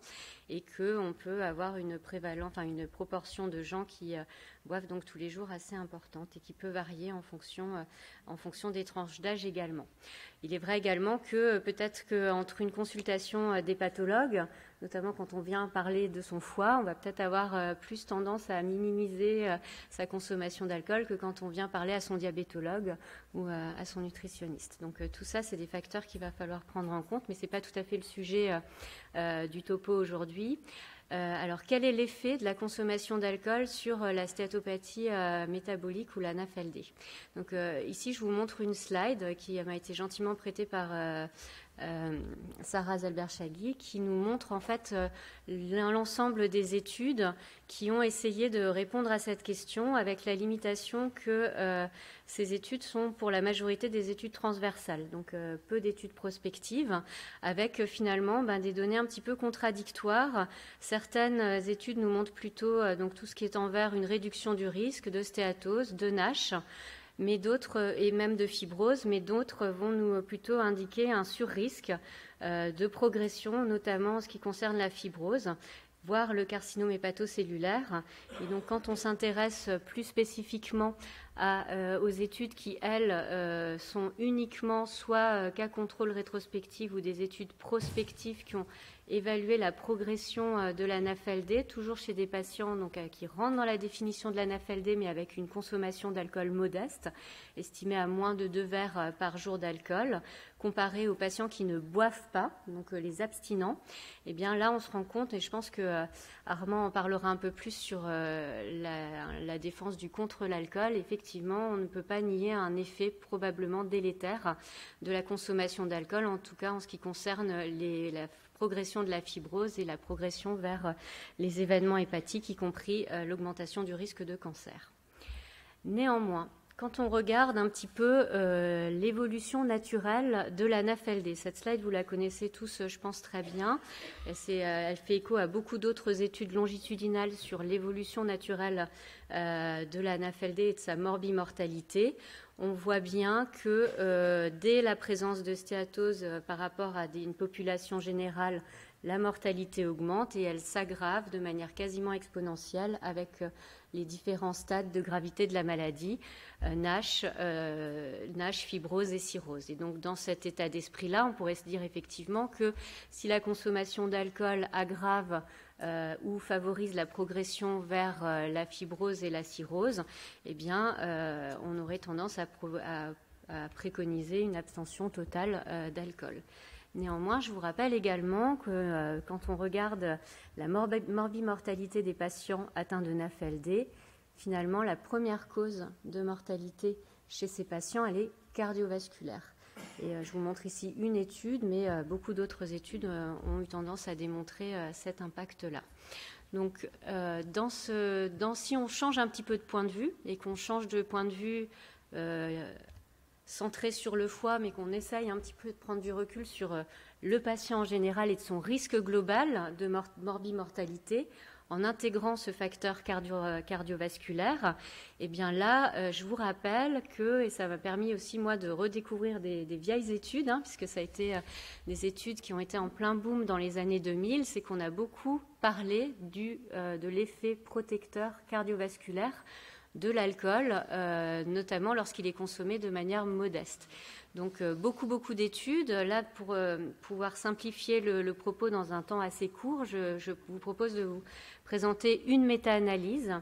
et qu'on peut avoir une proportion de gens qui boivent donc tous les jours assez importante et qui peut varier en fonction des tranches d'âge également. Il est vrai également que peut-être qu'entre une consultation d'hépatologue, notamment quand on vient parler de son foie, on va peut-être avoir plus tendance à minimiser sa consommation d'alcool que quand on vient parler à son diabétologue ou à son nutritionniste. Donc tout ça, c'est des facteurs qu'il va falloir prendre en compte, mais ce n'est pas tout à fait le sujet du topo aujourd'hui. Alors, quel est l'effet de la consommation d'alcool sur la stéatopathie métabolique ou la NAFLD? Donc, ici, je vous montre une slide qui m'a été gentiment prêtée par Sarah Zalberchagui, qui nous montre en fait l'ensemble des études qui ont essayé de répondre à cette question, avec la limitation que ces études sont pour la majorité des études transversales, donc peu d'études prospectives, avec finalement des données un petit peu contradictoires. Certaines études nous montrent plutôt donc tout ce qui est envers une réduction du risque de stéatose, de NASH, mais d'autres, et même de fibrose, mais d'autres vont nous plutôt indiquer un surrisque de progression, notamment en ce qui concerne la fibrose, voire le carcinome hépatocellulaire. Et donc, quand on s'intéresse plus spécifiquement aux études qui, elles, sont uniquement soit cas contrôle rétrospective ou des études prospectives qui ont évalué la progression de la NAFLD, toujours chez des patients donc, qui rentrent dans la définition de la NAFLD, mais avec une consommation d'alcool modeste, estimée à moins de 2 verres par jour d'alcool, comparé aux patients qui ne boivent pas, donc les abstinents. Eh bien là, on se rend compte, et je pense que Armand en parlera un peu plus sur la défense du contre l'alcool. Effectivement, on ne peut pas nier un effet probablement délétère de la consommation d'alcool, en tout cas en ce qui concerne la progression de la fibrose et la progression vers les événements hépatiques, y compris l'augmentation du risque de cancer. Néanmoins, quand on regarde un petit peu l'évolution naturelle de la NAFLD, cette slide, vous la connaissez tous, je pense, très bien. Elle fait écho à beaucoup d'autres études longitudinales sur l'évolution naturelle de la NAFLD et de sa morbimortalité. On voit bien que dès la présence de stéatose par rapport à une population générale, la mortalité augmente et elle s'aggrave de manière quasiment exponentielle avec les différents stades de gravité de la maladie, NASH, fibrose et cirrhose. Et donc dans cet état d'esprit-là, on pourrait se dire effectivement que si la consommation d'alcool aggrave ou favorise la progression vers la fibrose et la cirrhose, eh bien on aurait tendance à préconiser une abstention totale d'alcool. Néanmoins, je vous rappelle également que quand on regarde la morbimortalité des patients atteints de NAFLD, finalement, la première cause de mortalité chez ces patients, elle est cardiovasculaire. Et je vous montre ici une étude, mais beaucoup d'autres études ont eu tendance à démontrer cet impact-là. Donc, si on change un petit peu de point de vue et qu'on change de point de vue centré sur le foie, mais qu'on essaye un petit peu de prendre du recul sur le patient en général et de son risque global de morbimortalité, en intégrant ce facteur cardiovasculaire, et bien là, je vous rappelle que, et ça m'a permis aussi moi de redécouvrir des vieilles études, puisque ça a été des études qui ont été en plein boom dans les années 2000, c'est qu'on a beaucoup parlé de l'effet protecteur cardiovasculaire de l'alcool, notamment lorsqu'il est consommé de manière modeste. Donc beaucoup d'études. Là, pour pouvoir simplifier le propos dans un temps assez court, je vous propose de vous présenter une méta-analyse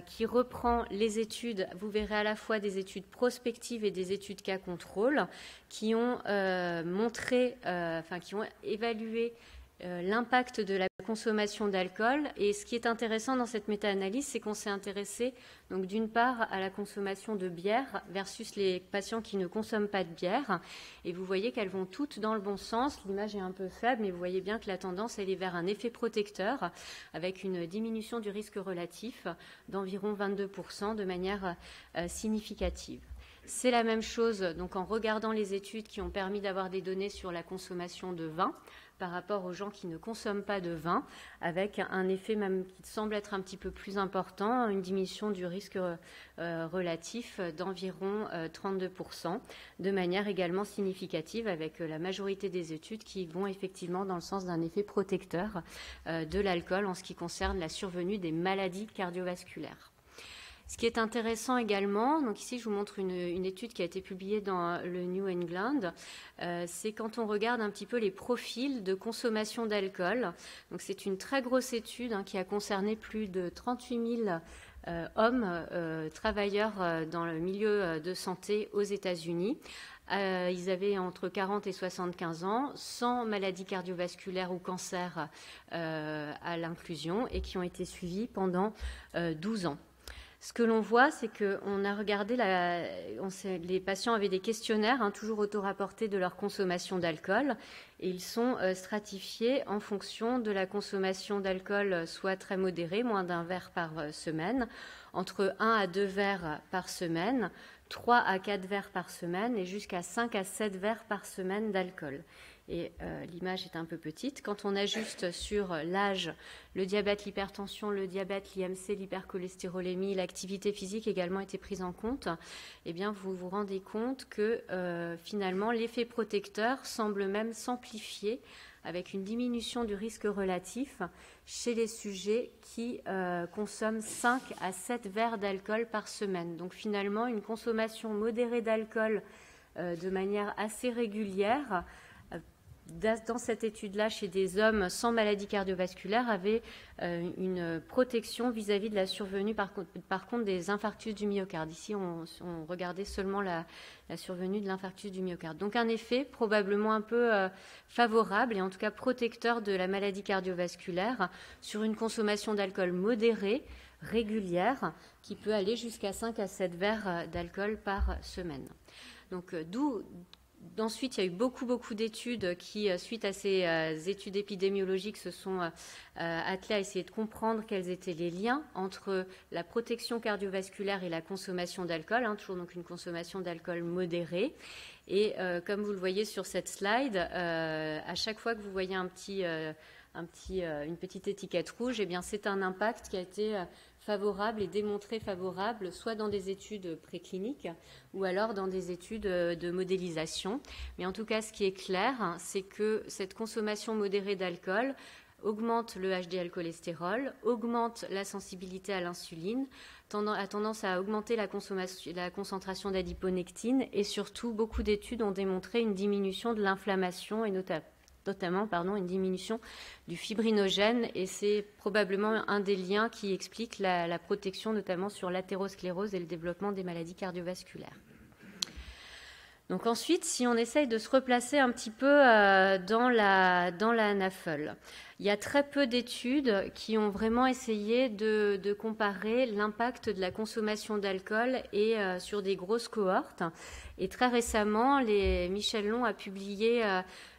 qui reprend les études. Vous verrez à la fois des études prospectives et des études cas contrôle qui ont qui ont évalué l'impact de la consommation d'alcool. Et ce qui est intéressant dans cette méta-analyse, c'est qu'on s'est intéressé donc d'une part à la consommation de bière versus les patients qui ne consomment pas de bière. Et vous voyez qu'elles vont toutes dans le bon sens. L'image est un peu faible, mais vous voyez bien que la tendance, elle est vers un effet protecteur avec une diminution du risque relatif d'environ 22% de manière significative. C'est la même chose donc en regardant les études qui ont permis d'avoir des données sur la consommation de vin par rapport aux gens qui ne consomment pas de vin, avec un effet même qui semble être un petit peu plus important, une diminution du risque relatif d'environ 32%, de manière également significative, avec la majorité des études qui vont effectivement dans le sens d'un effet protecteur de l'alcool en ce qui concerne la survenue des maladies cardiovasculaires. Ce qui est intéressant également, donc ici je vous montre une étude qui a été publiée dans le New England, c'est quand on regarde un petit peu les profils de consommation d'alcool. Donc c'est une très grosse étude qui a concerné plus de 38 000 hommes travailleurs dans le milieu de santé aux États-Unis. Ils avaient entre 40 et 75 ans, sans maladie cardiovasculaire ou cancer à l'inclusion et qui ont été suivis pendant 12 ans. Ce que l'on voit, c'est qu'on a regardé, les patients avaient des questionnaires, toujours auto-rapportés de leur consommation d'alcool, et ils sont stratifiés en fonction de la consommation d'alcool, soit très modérée, moins d'1 verre par semaine, entre 1 à 2 verres par semaine, 3 à 4 verres par semaine, et jusqu'à 5 à 7 verres par semaine d'alcool. Et l'image est un peu petite. Quand on ajuste sur l'âge, le diabète, l'hypertension, le diabète, l'IMC, l'hypercholestérolémie, l'activité physique également été prise en compte, eh bien vous vous rendez compte que finalement l'effet protecteur semble même s'amplifier avec une diminution du risque relatif chez les sujets qui consomment 5 à 7 verres d'alcool par semaine. Donc finalement, une consommation modérée d'alcool de manière assez régulière, dans cette étude-là, chez des hommes sans maladie cardiovasculaire, avait une protection vis-à-vis de la survenue, par contre, des infarctus du myocarde. Ici, on regardait seulement la survenue de l'infarctus du myocarde. Donc un effet probablement un peu favorable et en tout cas protecteur de la maladie cardiovasculaire sur une consommation d'alcool modérée, régulière, qui peut aller jusqu'à 5 à 7 verres d'alcool par semaine. Donc ensuite, il y a eu beaucoup d'études qui, suite à ces études épidémiologiques, se sont attelées à essayer de comprendre quels étaient les liens entre la protection cardiovasculaire et la consommation d'alcool, toujours donc une consommation d'alcool modérée. Et comme vous le voyez sur cette slide, à chaque fois que vous voyez une petite étiquette rouge, eh bien, c'est un impact qui a été favorable et démontré favorable, soit dans des études précliniques ou alors dans des études de modélisation. Mais en tout cas, ce qui est clair, c'est que cette consommation modérée d'alcool augmente le HDL-cholestérol, augmente la sensibilité à l'insuline, a tendance à augmenter la concentration d'adiponectine et surtout, beaucoup d'études ont démontré une diminution de l'inflammation et notamment une diminution du fibrinogène, et c'est probablement un des liens qui explique la protection notamment sur l'athérosclérose et le développement des maladies cardiovasculaires. Donc ensuite, si on essaye de se replacer un petit peu dans la NAFLD, il y a très peu d'études qui ont vraiment essayé de comparer l'impact de la consommation d'alcool et sur des grosses cohortes. Et très récemment, Michel Long a publié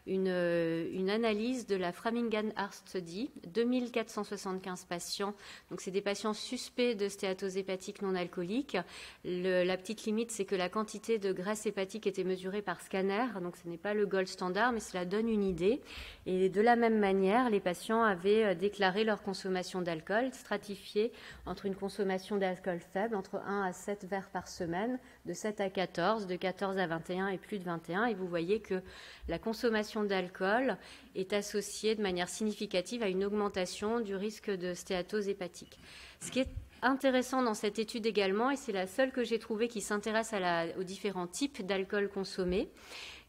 une analyse de la Framingham Heart Study, 2475 patients. Donc, c'est des patients suspects de stéatose hépatique non alcoolique. La petite limite, c'est que la quantité de graisse hépatique était mesurée par scanner. Donc, ce n'est pas le gold standard, mais cela donne une idée. Et de la même manière, les patients avaient déclaré leur consommation d'alcool, stratifiée entre une consommation d'alcool faible, entre 1 à 7 verres par semaine, de 7 à 14, de 14 à 21 et plus de 21. Et vous voyez que la consommation d'alcool est associée de manière significative à une augmentation du risque de stéatose hépatique. Ce qui est intéressant dans cette étude également, et c'est la seule que j'ai trouvée qui s'intéresse aux différents types d'alcool consommés,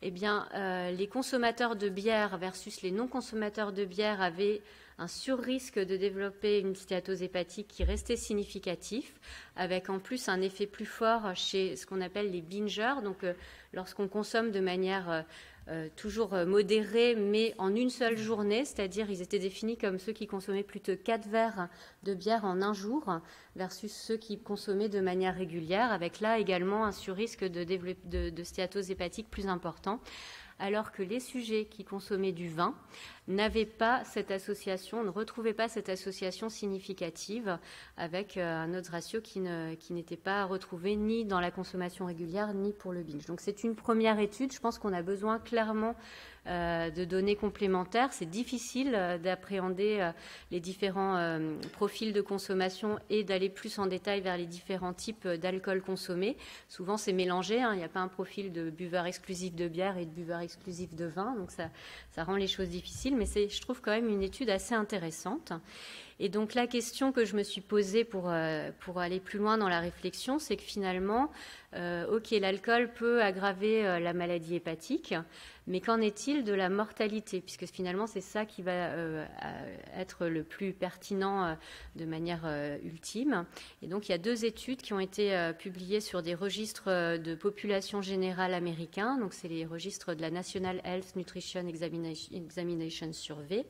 eh bien, les consommateurs de bière versus les non-consommateurs de bière avaient un surrisque de développer une stéatose hépatique qui restait significatif, avec en plus un effet plus fort chez ce qu'on appelle les bingers, donc lorsqu'on consomme de manière toujours modérée, mais en une seule journée, c'est-à-dire ils étaient définis comme ceux qui consommaient plus de 4 verres de bière en un jour, versus ceux qui consommaient de manière régulière, avec là également un surrisque de stéatose hépatique plus important, alors que les sujets qui consommaient du vin n'avaient pas cette association, ne retrouvaient pas cette association significative avec un odds ratio qui n'était pas retrouvé ni dans la consommation régulière ni pour le binge. Donc c'est une première étude. Je pense qu'on a besoin clairement de données complémentaires. C'est difficile d'appréhender les différents profils de consommation et d'aller plus en détail vers les différents types d'alcool consommé. Souvent, c'est mélangé. Il n'y a pas un profil de buveur exclusif de bière et de buveur exclusif de vin. Donc, ça rend les choses difficiles. Mais je trouve quand même une étude assez intéressante. Et donc, la question que je me suis posée pour aller plus loin dans la réflexion, c'est que finalement, l'alcool peut aggraver la maladie hépatique, mais qu'en est-il de la mortalité? Puisque finalement, c'est ça qui va être le plus pertinent de manière ultime. Et donc, il y a 2 études qui ont été publiées sur des registres de population générale américains. Donc, c'est les registres de la National Health Nutrition Examination Survey.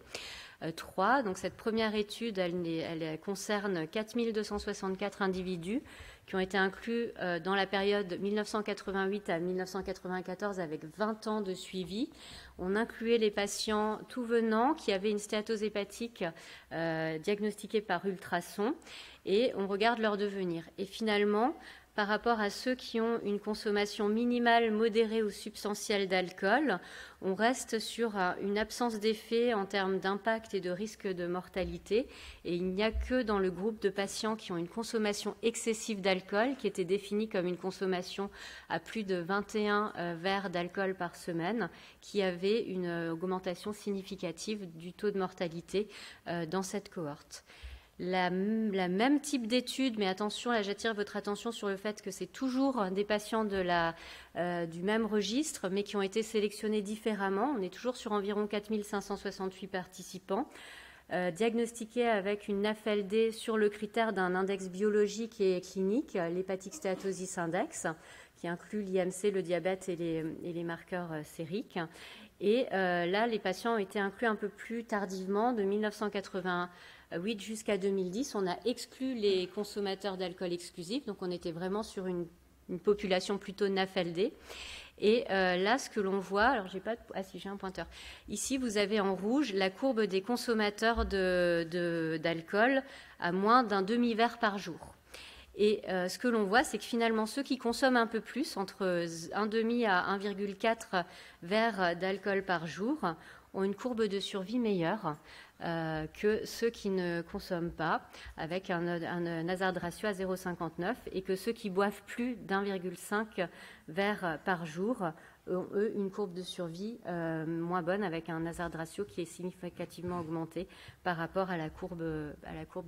3. Donc cette première étude, elle concerne 4264 individus qui ont été inclus dans la période 1988 à 1994 avec 20 ans de suivi. On incluait les patients tout venant qui avaient une stéatose hépatique diagnostiquée par ultrason et on regarde leur devenir. Et finalement, par rapport à ceux qui ont une consommation minimale, modérée ou substantielle d'alcool. On reste sur une absence d'effet en termes d'impact et de risque de mortalité. Et il n'y a que dans le groupe de patients qui ont une consommation excessive d'alcool, qui était définie comme une consommation à plus de 21 verres d'alcool par semaine, qui avait une augmentation significative du taux de mortalité dans cette cohorte. La même type d'étude, mais attention, là j'attire votre attention sur le fait que c'est toujours des patients du même registre, mais qui ont été sélectionnés différemment. On est toujours sur environ 4568 participants, diagnostiqués avec une NAFLD sur le critère d'un index biologique et clinique, l'Hepatic Steatosis Index, qui inclut l'IMC, le diabète et les marqueurs sériques. Et là, les patients ont été inclus un peu plus tardivement, de 1988 jusqu'à 2010. On a exclu les consommateurs d'alcool exclusifs, donc on était vraiment sur une population plutôt NAFLD. Et là, ce que l'on voit, alors j'ai un pointeur. Ici, vous avez en rouge la courbe des consommateurs d'alcool à moins d'un demi-verre par jour. Et ce que l'on voit, c'est que finalement, ceux qui consomment un peu plus, entre 1,5 à 1,4 verres d'alcool par jour, ont une courbe de survie meilleure que ceux qui ne consomment pas, avec un hazard ratio à 0,59, et que ceux qui boivent plus d'1,5 verre par jour ont, eux, une courbe de survie moins bonne, avec un hazard ratio qui est significativement augmenté par rapport à la courbe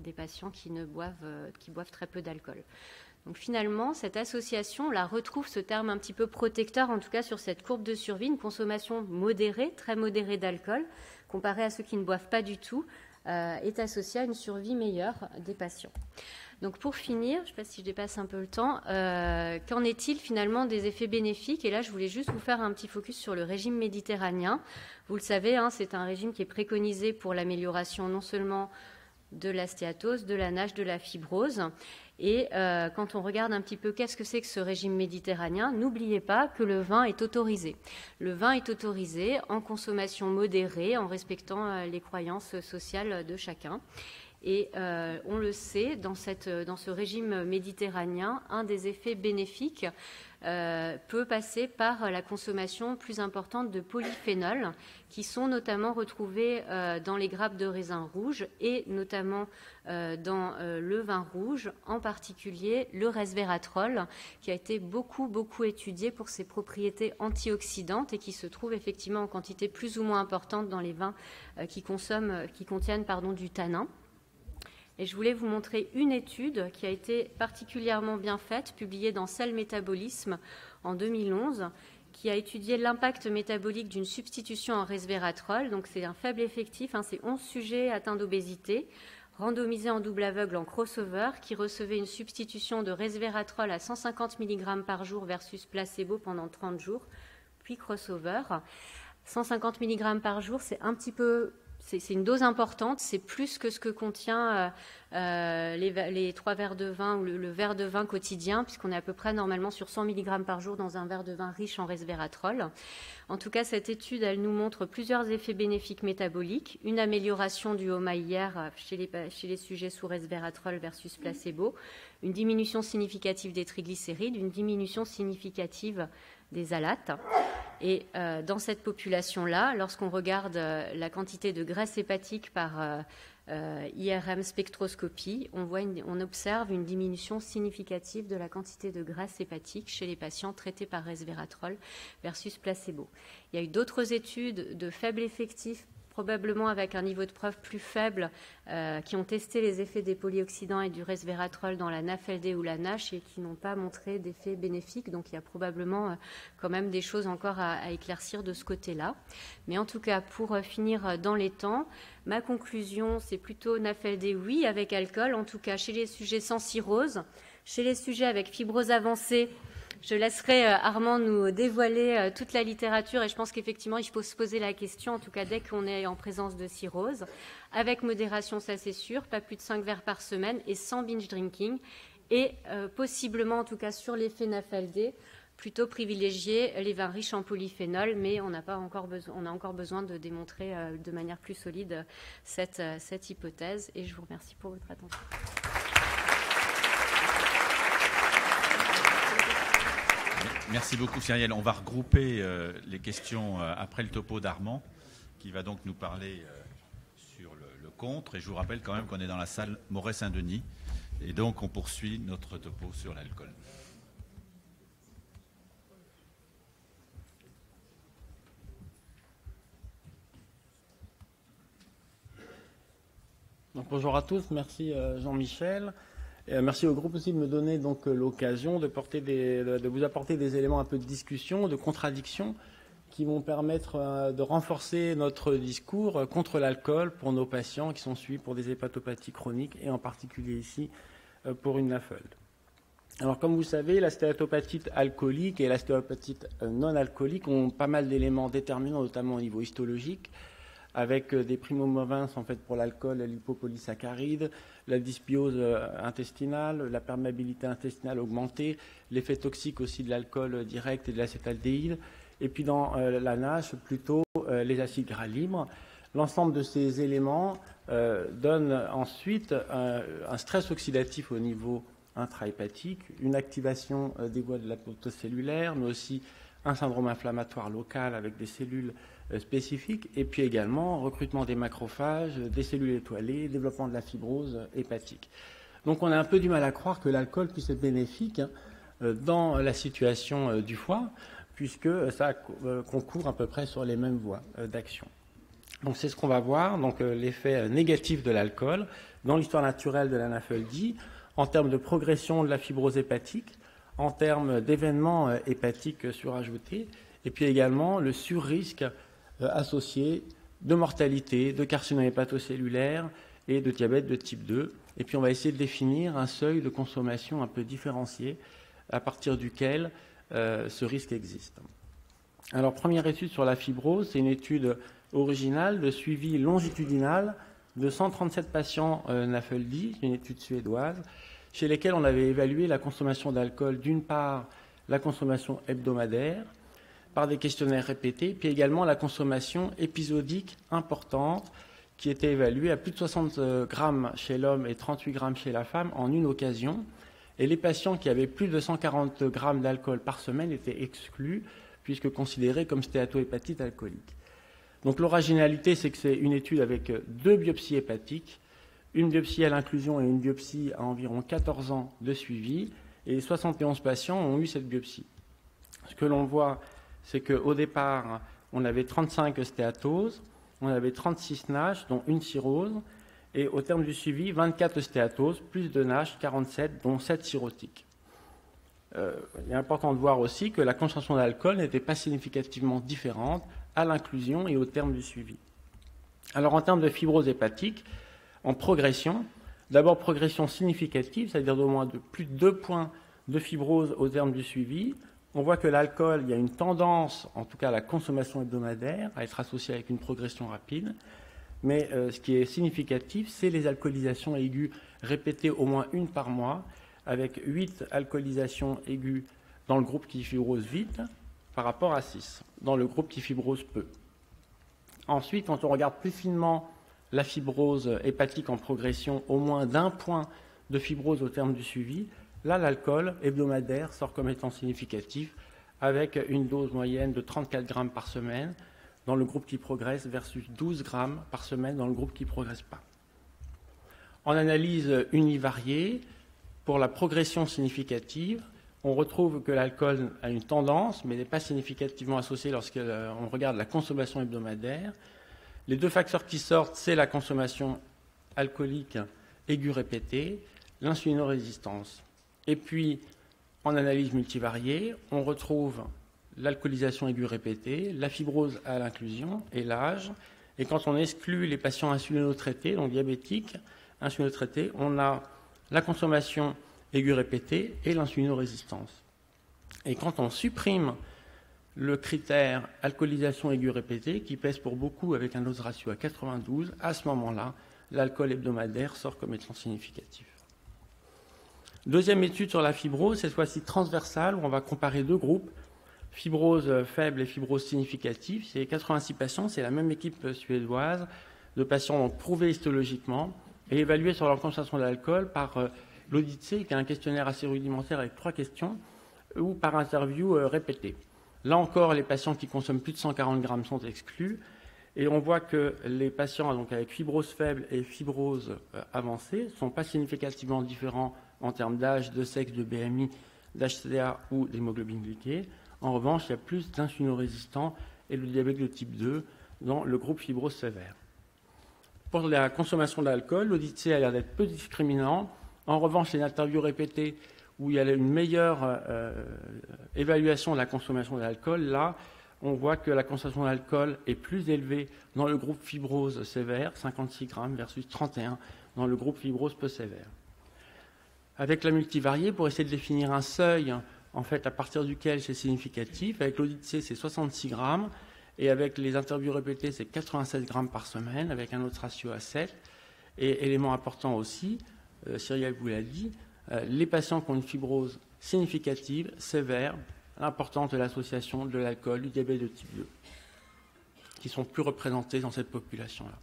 des patients qui boivent très peu d'alcool. Donc finalement, cette association, on la retrouve, ce terme un petit peu protecteur, en tout cas sur cette courbe de survie, une consommation modérée, très modérée d'alcool, comparée à ceux qui ne boivent pas du tout, est associée à une survie meilleure des patients. Donc pour finir, je ne sais pas si je dépasse un peu le temps, qu'en est-il finalement des effets bénéfiques? Et là, je voulais juste vous faire un petit focus sur le régime méditerranéen. Vous le savez, c'est un régime qui est préconisé pour l'amélioration non seulement de la stéatose, de la NASH, de la fibrose. Et quand on regarde un petit peu qu'est-ce que c'est que ce régime méditerranéen, n'oubliez pas que le vin est autorisé. Le vin est autorisé en consommation modérée, en respectant les croyances sociales de chacun. Et on le sait, dans ce régime méditerranéen, un des effets bénéfiques peut passer par la consommation plus importante de polyphénols, qui sont notamment retrouvés dans les grappes de raisin rouge et notamment dans le vin rouge, en particulier le resveratrol, qui a été beaucoup étudié pour ses propriétés antioxydantes et qui se trouve effectivement en quantité plus ou moins importante dans les vins qui contiennent du tanin. Et je voulais vous montrer une étude qui a été particulièrement bien faite, publiée dans Cell Métabolisme en 2011, qui a étudié l'impact métabolique d'une substitution en resveratrol. Donc c'est un faible effectif, c'est 11 sujets atteints d'obésité, randomisés en double aveugle en crossover, qui recevaient une substitution de resveratrol à 150 mg par jour versus placebo pendant 30 jours, puis crossover. 150 mg par jour, c'est un petit peu... C'est une dose importante, c'est plus que ce que contient les 3 verres de vin ou le verre de vin quotidien, puisqu'on est à peu près normalement sur 100 mg par jour dans un verre de vin riche en resveratrol. En tout cas, cette étude, elle nous montre plusieurs effets bénéfiques métaboliques, une amélioration du HOMA-IR chez les sujets sous resveratrol versus placebo, une diminution significative des triglycérides, une diminution significative des alates. Et dans cette population-là, lorsqu'on regarde la quantité de graisse hépatique par IRM spectroscopie, on observe une diminution significative de la quantité de graisse hépatique chez les patients traités par resveratrol versus placebo. Il y a eu d'autres études de faible effectif, probablement avec un niveau de preuve plus faible, qui ont testé les effets des polyoxydants et du resveratrol dans la NAFLD ou la NASH et qui n'ont pas montré d'effets bénéfiques. Donc il y a probablement quand même des choses encore à éclaircir de ce côté-là. Mais en tout cas, pour finir dans les temps, ma conclusion, c'est plutôt NAFLD, oui, avec alcool, en tout cas chez les sujets sans cirrhose, chez les sujets avec fibrose avancée. Je laisserai Armand nous dévoiler toute la littérature et je pense qu'effectivement, il faut se poser la question, en tout cas dès qu'on est en présence de cirrhose, avec modération, ça c'est sûr, pas plus de 5 verres par semaine et sans binge drinking et possiblement, en tout cas sur l'effet NAFLD, plutôt privilégier les vins riches en polyphénol, mais on a encore besoin de démontrer de manière plus solide cette hypothèse et je vous remercie pour votre attention. Merci beaucoup, Cyrielle. On va regrouper les questions après le topo d'Armand, qui va donc nous parler sur le contre. Et je vous rappelle quand même qu'on est dans la salle Moret-Saint-Denis. Et donc, on poursuit notre topo sur l'alcool. Donc, bonjour à tous, merci Jean-Michel. Merci au groupe aussi de me donner donc l'occasion de vous apporter des éléments un peu de discussion, de contradiction, qui vont permettre de renforcer notre discours contre l'alcool pour nos patients qui sont suivis pour des hépatopathies chroniques et en particulier ici pour une NAFLD. Alors comme vous savez, la stéatopatite alcoolique et la stéatopatite non alcoolique ont pas mal d'éléments déterminants, notamment au niveau histologique, avec des primo-movens en fait pour l'alcool, l'hypopolysaccharides, la dysbiose intestinale, la perméabilité intestinale augmentée, l'effet toxique aussi de l'alcool direct et de l'acétaldéhyde, et puis dans la NASH, plutôt les acides gras libres. L'ensemble de ces éléments donne ensuite un stress oxydatif au niveau intrahépatique, une activation des voies de l'apoptose cellulaire, mais aussi un syndrome inflammatoire local avec des cellules spécifiques, et puis également recrutement des macrophages, des cellules étoilées, développement de la fibrose hépatique. Donc on a un peu du mal à croire que l'alcool puisse être bénéfique dans la situation du foie, puisque ça concourt à peu près sur les mêmes voies d'action. Donc c'est ce qu'on va voir, donc l'effet négatif de l'alcool dans l'histoire naturelle de la NAFLD en termes de progression de la fibrose hépatique, en termes d'événements hépatiques surajoutés, et puis également le surrisque associé de mortalité, de carcinome hépatocellulaire et de diabète de type 2. Et puis on va essayer de définir un seuil de consommation un peu différencié à partir duquel ce risque existe. Alors première étude sur la fibrose, c'est une étude originale de suivi longitudinal de 137 patients NAFLD, une étude suédoise, chez lesquels on avait évalué la consommation d'alcool, d'une part la consommation hebdomadaire, par des questionnaires répétés, puis également la consommation épisodique importante qui était évaluée à plus de 60 grammes chez l'homme et 38 grammes chez la femme en une occasion. Et les patients qui avaient plus de 140 grammes d'alcool par semaine étaient exclus puisque considérés comme stéatohépatite alcoolique. Donc l'originalité, c'est que c'est une étude avec 2 biopsies hépatiques, une biopsie à l'inclusion et une biopsie à environ 14 ans de suivi, et 71 patients ont eu cette biopsie. Ce que l'on voit, c'est qu'au départ, on avait 35 stéatoses, on avait 36 NASH, dont une cirrhose, et au terme du suivi, 24 stéatoses, plus de NASH, 47, dont 7 cirrhotiques. Il est important de voir aussi que la consommation d'alcool n'était pas significativement différente à l'inclusion et au terme du suivi. Alors en termes de fibrose hépatique, en progression, d'abord progression significative, c'est-à-dire d'au moins de plus de 2 points de fibrose au terme du suivi. On voit que l'alcool, il y a une tendance, en tout cas à la consommation hebdomadaire, à être associée avec une progression rapide. Mais ce qui est significatif, c'est les alcoolisations aiguës répétées au moins une par mois, avec 8 alcoolisations aiguës dans le groupe qui fibrose vite, par rapport à 6 dans le groupe qui fibrose peu. Ensuite, quand on regarde plus finement la fibrose hépatique en progression, au moins d'1 point de fibrose au terme du suivi, là, l'alcool hebdomadaire sort comme étant significatif, avec une dose moyenne de 34 grammes par semaine dans le groupe qui progresse versus 12 grammes par semaine dans le groupe qui ne progresse pas. En analyse univariée, pour la progression significative, on retrouve que l'alcool a une tendance, mais n'est pas significativement associé lorsqu'on regarde la consommation hebdomadaire. Les 2 facteurs qui sortent, c'est la consommation alcoolique aiguë répétée, l'insulinorésistance. Et puis, en analyse multivariée, on retrouve l'alcoolisation aiguë répétée, la fibrose à l'inclusion et l'âge. Et quand on exclut les patients insulinotraités, donc diabétiques, insulinotraités, on a la consommation aiguë répétée et l'insulinorésistance. Et quand on supprime le critère alcoolisation aiguë répétée, qui pèse pour beaucoup avec un odds ratio à 92, à ce moment-là, l'alcool hebdomadaire sort comme étant significatif. Deuxième étude sur la fibrose, cette fois-ci transversale, où on va comparer 2 groupes, fibrose faible et fibrose significative. C'est 86 patients, c'est la même équipe suédoise, de patients donc prouvés histologiquement et évalués sur leur consommation d'alcool par l'ODIT-C, qui est un questionnaire assez rudimentaire avec 3 questions, ou par interview répétée. Là encore, les patients qui consomment plus de 140 grammes sont exclus. Et on voit que les patients donc, avec fibrose faible et fibrose avancée ne sont pas significativement différents en termes d'âge, de sexe, de BMI, d'HCA ou d'hémoglobine glyquée. En revanche, il y a plus d'insulino-résistants et de diabète de type 2 dans le groupe fibrose sévère. Pour la consommation d'alcool, l'audit C a l'air d'être peu discriminant. En revanche, les interviews répétées où il y a une meilleure évaluation de la consommation d'alcool, là, on voit que la consommation d'alcool est plus élevée dans le groupe fibrose sévère, 56 grammes versus 31 dans le groupe fibrose peu sévère. Avec la multivariée, pour essayer de définir un seuil, en fait, à partir duquel c'est significatif, avec l'audit C, c'est 66 grammes, et avec les interviews répétées, c'est 87 grammes par semaine, avec un autre ratio à 7. Et élément important aussi, Cyrielle vous l'a dit, les patients qui ont une fibrose significative, sévère, l'importance de l'association de l'alcool, du diabète de type 2, qui sont plus représentés dans cette population-là.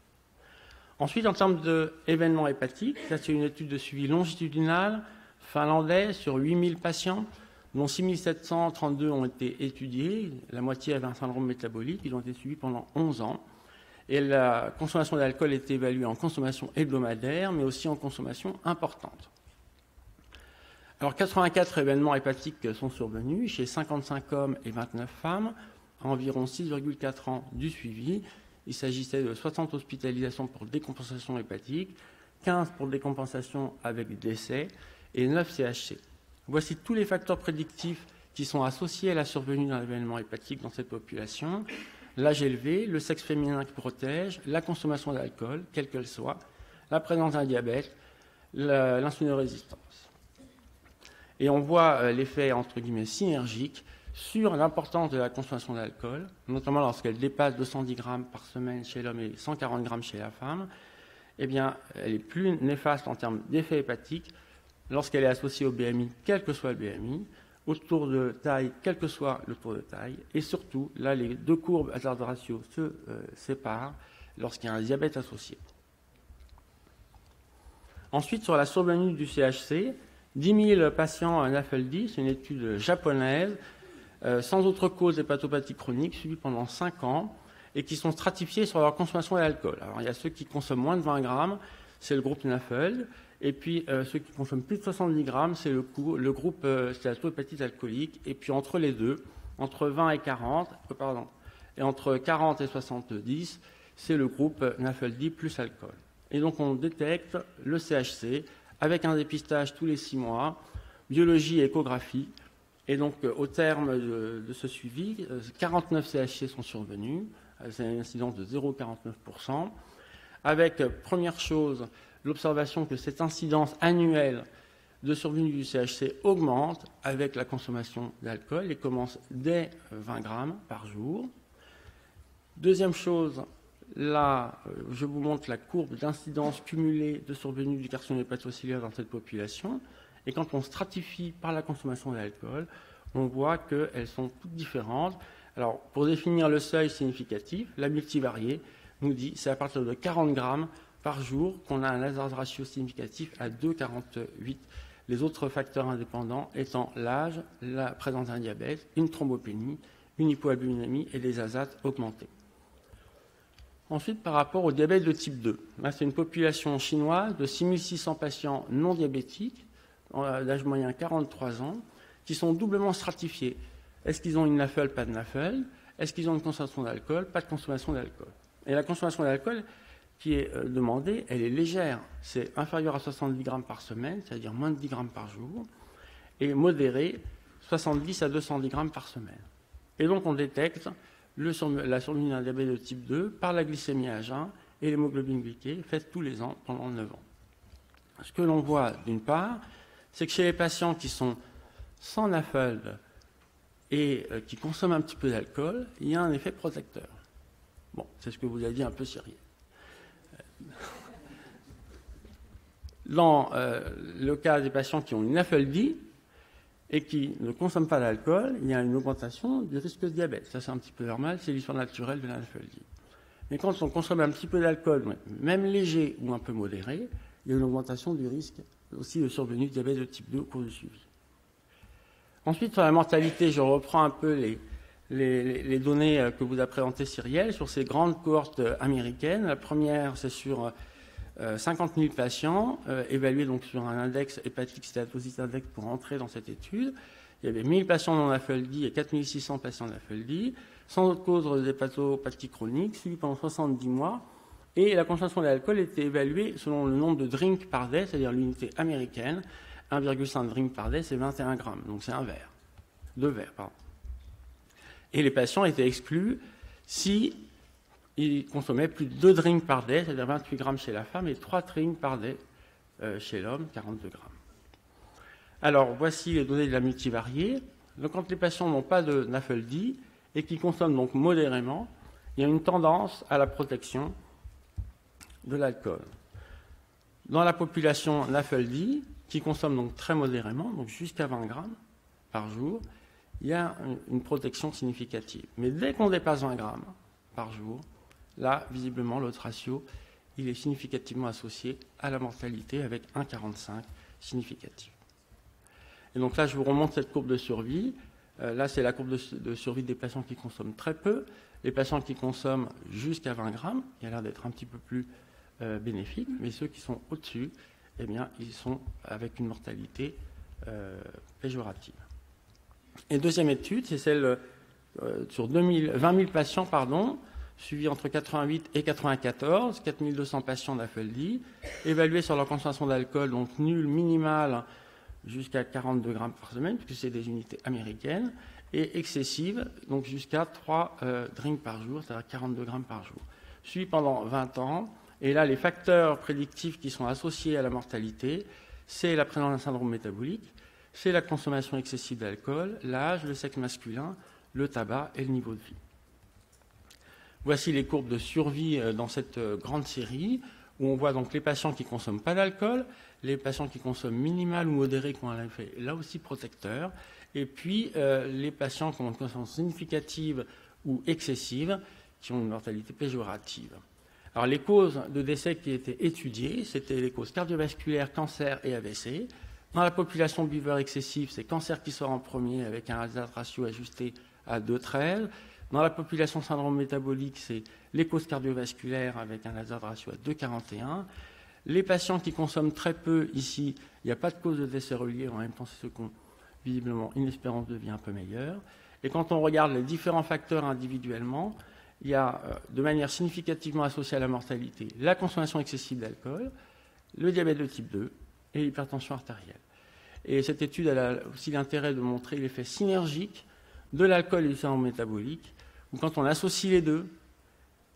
Ensuite, en termes d'événements hépatiques, ça c'est une étude de suivi longitudinal finlandais sur 8000 patients, dont 6732 ont été étudiés, la moitié avait un syndrome métabolique, ils ont été suivis pendant 11 ans. Et la consommation d'alcool est évaluée en consommation hebdomadaire, mais aussi en consommation importante. Alors, 84 événements hépatiques sont survenus chez 55 hommes et 29 femmes, à environ 6,4 ans du suivi. Il s'agissait de 60 hospitalisations pour décompensation hépatique, 15 pour décompensation avec décès et 9 CHC. Voici tous les facteurs prédictifs qui sont associés à la survenue d'un événement hépatique dans cette population. L'âge élevé, le sexe féminin qui protège, la consommation d'alcool, quelle qu'elle soit, la présence d'un diabète, l'insulinorésistance. Et on voit l'effet, entre guillemets, synergique sur l'importance de la consommation d'alcool, notamment lorsqu'elle dépasse 210 grammes par semaine chez l'homme et 140 grammes chez la femme. Eh bien, elle est plus néfaste en termes d'effet hépatique lorsqu'elle est associée au BMI, quel que soit le BMI, au tour de taille, quel que soit le tour de taille, et surtout, là, les deux courbes hazard ratio se séparent lorsqu'il y a un diabète associé. Ensuite, sur la survenue du CHC, 10 000 patients à NAFLD, c'est une étude japonaise, sans autre cause hépatopathie chronique, suivie pendant 5 ans, et qui sont stratifiés sur leur consommation d'alcool. Alors, il y a ceux qui consomment moins de 20 grammes, c'est le groupe NAFLD, et puis ceux qui consomment plus de 70 grammes, c'est le groupe stéatohépatite alcoolique, et puis entre les deux, entre 20 et 40, et entre 40 et 70, c'est le groupe NAFLD plus alcool. Et donc on détecte le CHC avec un dépistage tous les 6 mois, biologie et échographie. Et donc au terme de ce suivi, 49 CHC sont survenus, c'est une incidence de 0,49%, avec, première chose, l'observation que cette incidence annuelle de survenue du CHC augmente avec la consommation d'alcool et commence dès 20 grammes par jour. Deuxième chose, là, je vous montre la courbe d'incidence cumulée de survenue du carcinome hépatocellulaire dans cette population. Et quand on stratifie par la consommation d'alcool, on voit qu'elles sont toutes différentes. Alors, pour définir le seuil significatif, la multivariée nous dit que c'est à partir de 40 grammes par jour qu'on a un hazard ratio significatif à 2,48. Les autres facteurs indépendants étant l'âge, la présence d'un diabète, une thrombopénie, une hypoalbuminémie et des azates augmentés. Ensuite, par rapport au diabète de type 2, là, c'est une population chinoise de 6600 patients non diabétiques, d'âge moyen 43 ans, qui sont doublement stratifiés. Est-ce qu'ils ont une NAFLD, pas de NAFLD? Est-ce qu'ils ont une consommation d'alcool, pas de consommation d'alcool? Et la consommation d'alcool qui est demandée, elle est légère. C'est inférieur à 70 grammes par semaine, c'est-à-dire moins de 10 grammes par jour, et modérée, 70 à 210 grammes par semaine. Et donc on détecte la survenue d'un diabète de type 2 par la glycémie à jeun et l'hémoglobine glyquée, faite tous les ans pendant 9 ans. Ce que l'on voit d'une part, c'est que chez les patients qui sont sans NAFLD et qui consomment un petit peu d'alcool, il y a un effet protecteur. Bon, c'est ce que vous avez dit un peu Cyrielle. Dans le cas des patients qui ont une NAFLD et qui ne consomment pas d'alcool, il y a une augmentation du risque de diabète. Ça, c'est un petit peu normal, c'est l'histoire naturelle de la NAFLD. Mais quand on consomme un petit peu d'alcool, même léger ou un peu modéré, il y a une augmentation du risque aussi de survenue de diabète de type 2 au cours du suivi. Ensuite, sur la mortalité, je reprends un peu les données que vous a présentées Cyrielle sur ces grandes cohortes américaines. La première, c'est sur 50 000 patients, évalués donc sur un index hépatique stéatosis index pour entrer dans cette étude. Il y avait 1000 patients non AFLD et 4600 patients d'AFLD, sans autre cause d'hépatopathie chronique, suivis pendant 70 mois. Et la consommation d'alcool était évaluée selon le nombre de drinks par day, c'est-à-dire l'unité américaine. 1,5 drink par day, c'est 21 grammes, donc c'est un verre. 2 verres, pardon. Et les patients étaient exclus si ils consommaient plus de 2 drinks par day, c'est-à-dire 28 grammes chez la femme, et 3 drinks par day chez l'homme, 42 grammes. Alors, voici les données de la multivariée. Donc, quand les patients n'ont pas de NAFLD et qui consomment donc modérément, il y a une tendance à la protection de l'alcool. Dans la population NAFLD, qui consomme donc très modérément, donc jusqu'à 20 grammes par jour, il y a une protection significative. Mais dès qu'on dépasse 20 grammes par jour, là, visiblement, l'autre ratio, il est significativement associé à la mortalité avec 1,45 significatif. Et donc là, je vous remonte cette courbe de survie. Là, c'est la courbe de survie des patients qui consomment très peu. Les patients qui consomment jusqu'à 20 grammes, il a l'air d'être un petit peu plus bénéfique, mais ceux qui sont au-dessus, eh bien, ils sont avec une mortalité péjorative. Et deuxième étude, c'est celle sur 20 000 patients, suivis entre 88 et 94, 4200 patients d'AFLD, évalués sur leur consommation d'alcool, donc nulle, minimale, jusqu'à 42 grammes par semaine, puisque c'est des unités américaines, et excessive, donc jusqu'à 3 drinks par jour, c'est-à-dire 42 grammes par jour. Suivi pendant 20 ans, et là, les facteurs prédictifs qui sont associés à la mortalité, c'est la présence d'un syndrome métabolique, c'est la consommation excessive d'alcool, l'âge, le sexe masculin, le tabac et le niveau de vie. Voici les courbes de survie dans cette grande série, où on voit donc les patients qui ne consomment pas d'alcool, les patients qui consomment minimal ou modéré, qui ont un effet là aussi protecteur, et puis les patients qui ont une consommation significative ou excessive, qui ont une mortalité péjorative. Alors les causes de décès qui étaient étudiées, c'était les causes cardiovasculaires, cancer et AVC. Dans la population buveur excessif, c'est cancer qui sort en premier avec un hazard ratio ajusté à 2,13. Dans la population syndrome métabolique, c'est les causes cardiovasculaires avec un hazard ratio à 2,41. Les patients qui consomment très peu, ici, il n'y a pas de cause de décès reliée, en même temps, c'est ceux qui ont visiblement une espérance de vie un peu meilleure. Et quand on regarde les différents facteurs individuellement, il y a de manière significativement associée à la mortalité la consommation excessive d'alcool, le diabète de type 2 et l'hypertension artérielle. Et cette étude elle a aussi l'intérêt de montrer l'effet synergique de l'alcool et du syndrome métabolique, où quand on associe les deux,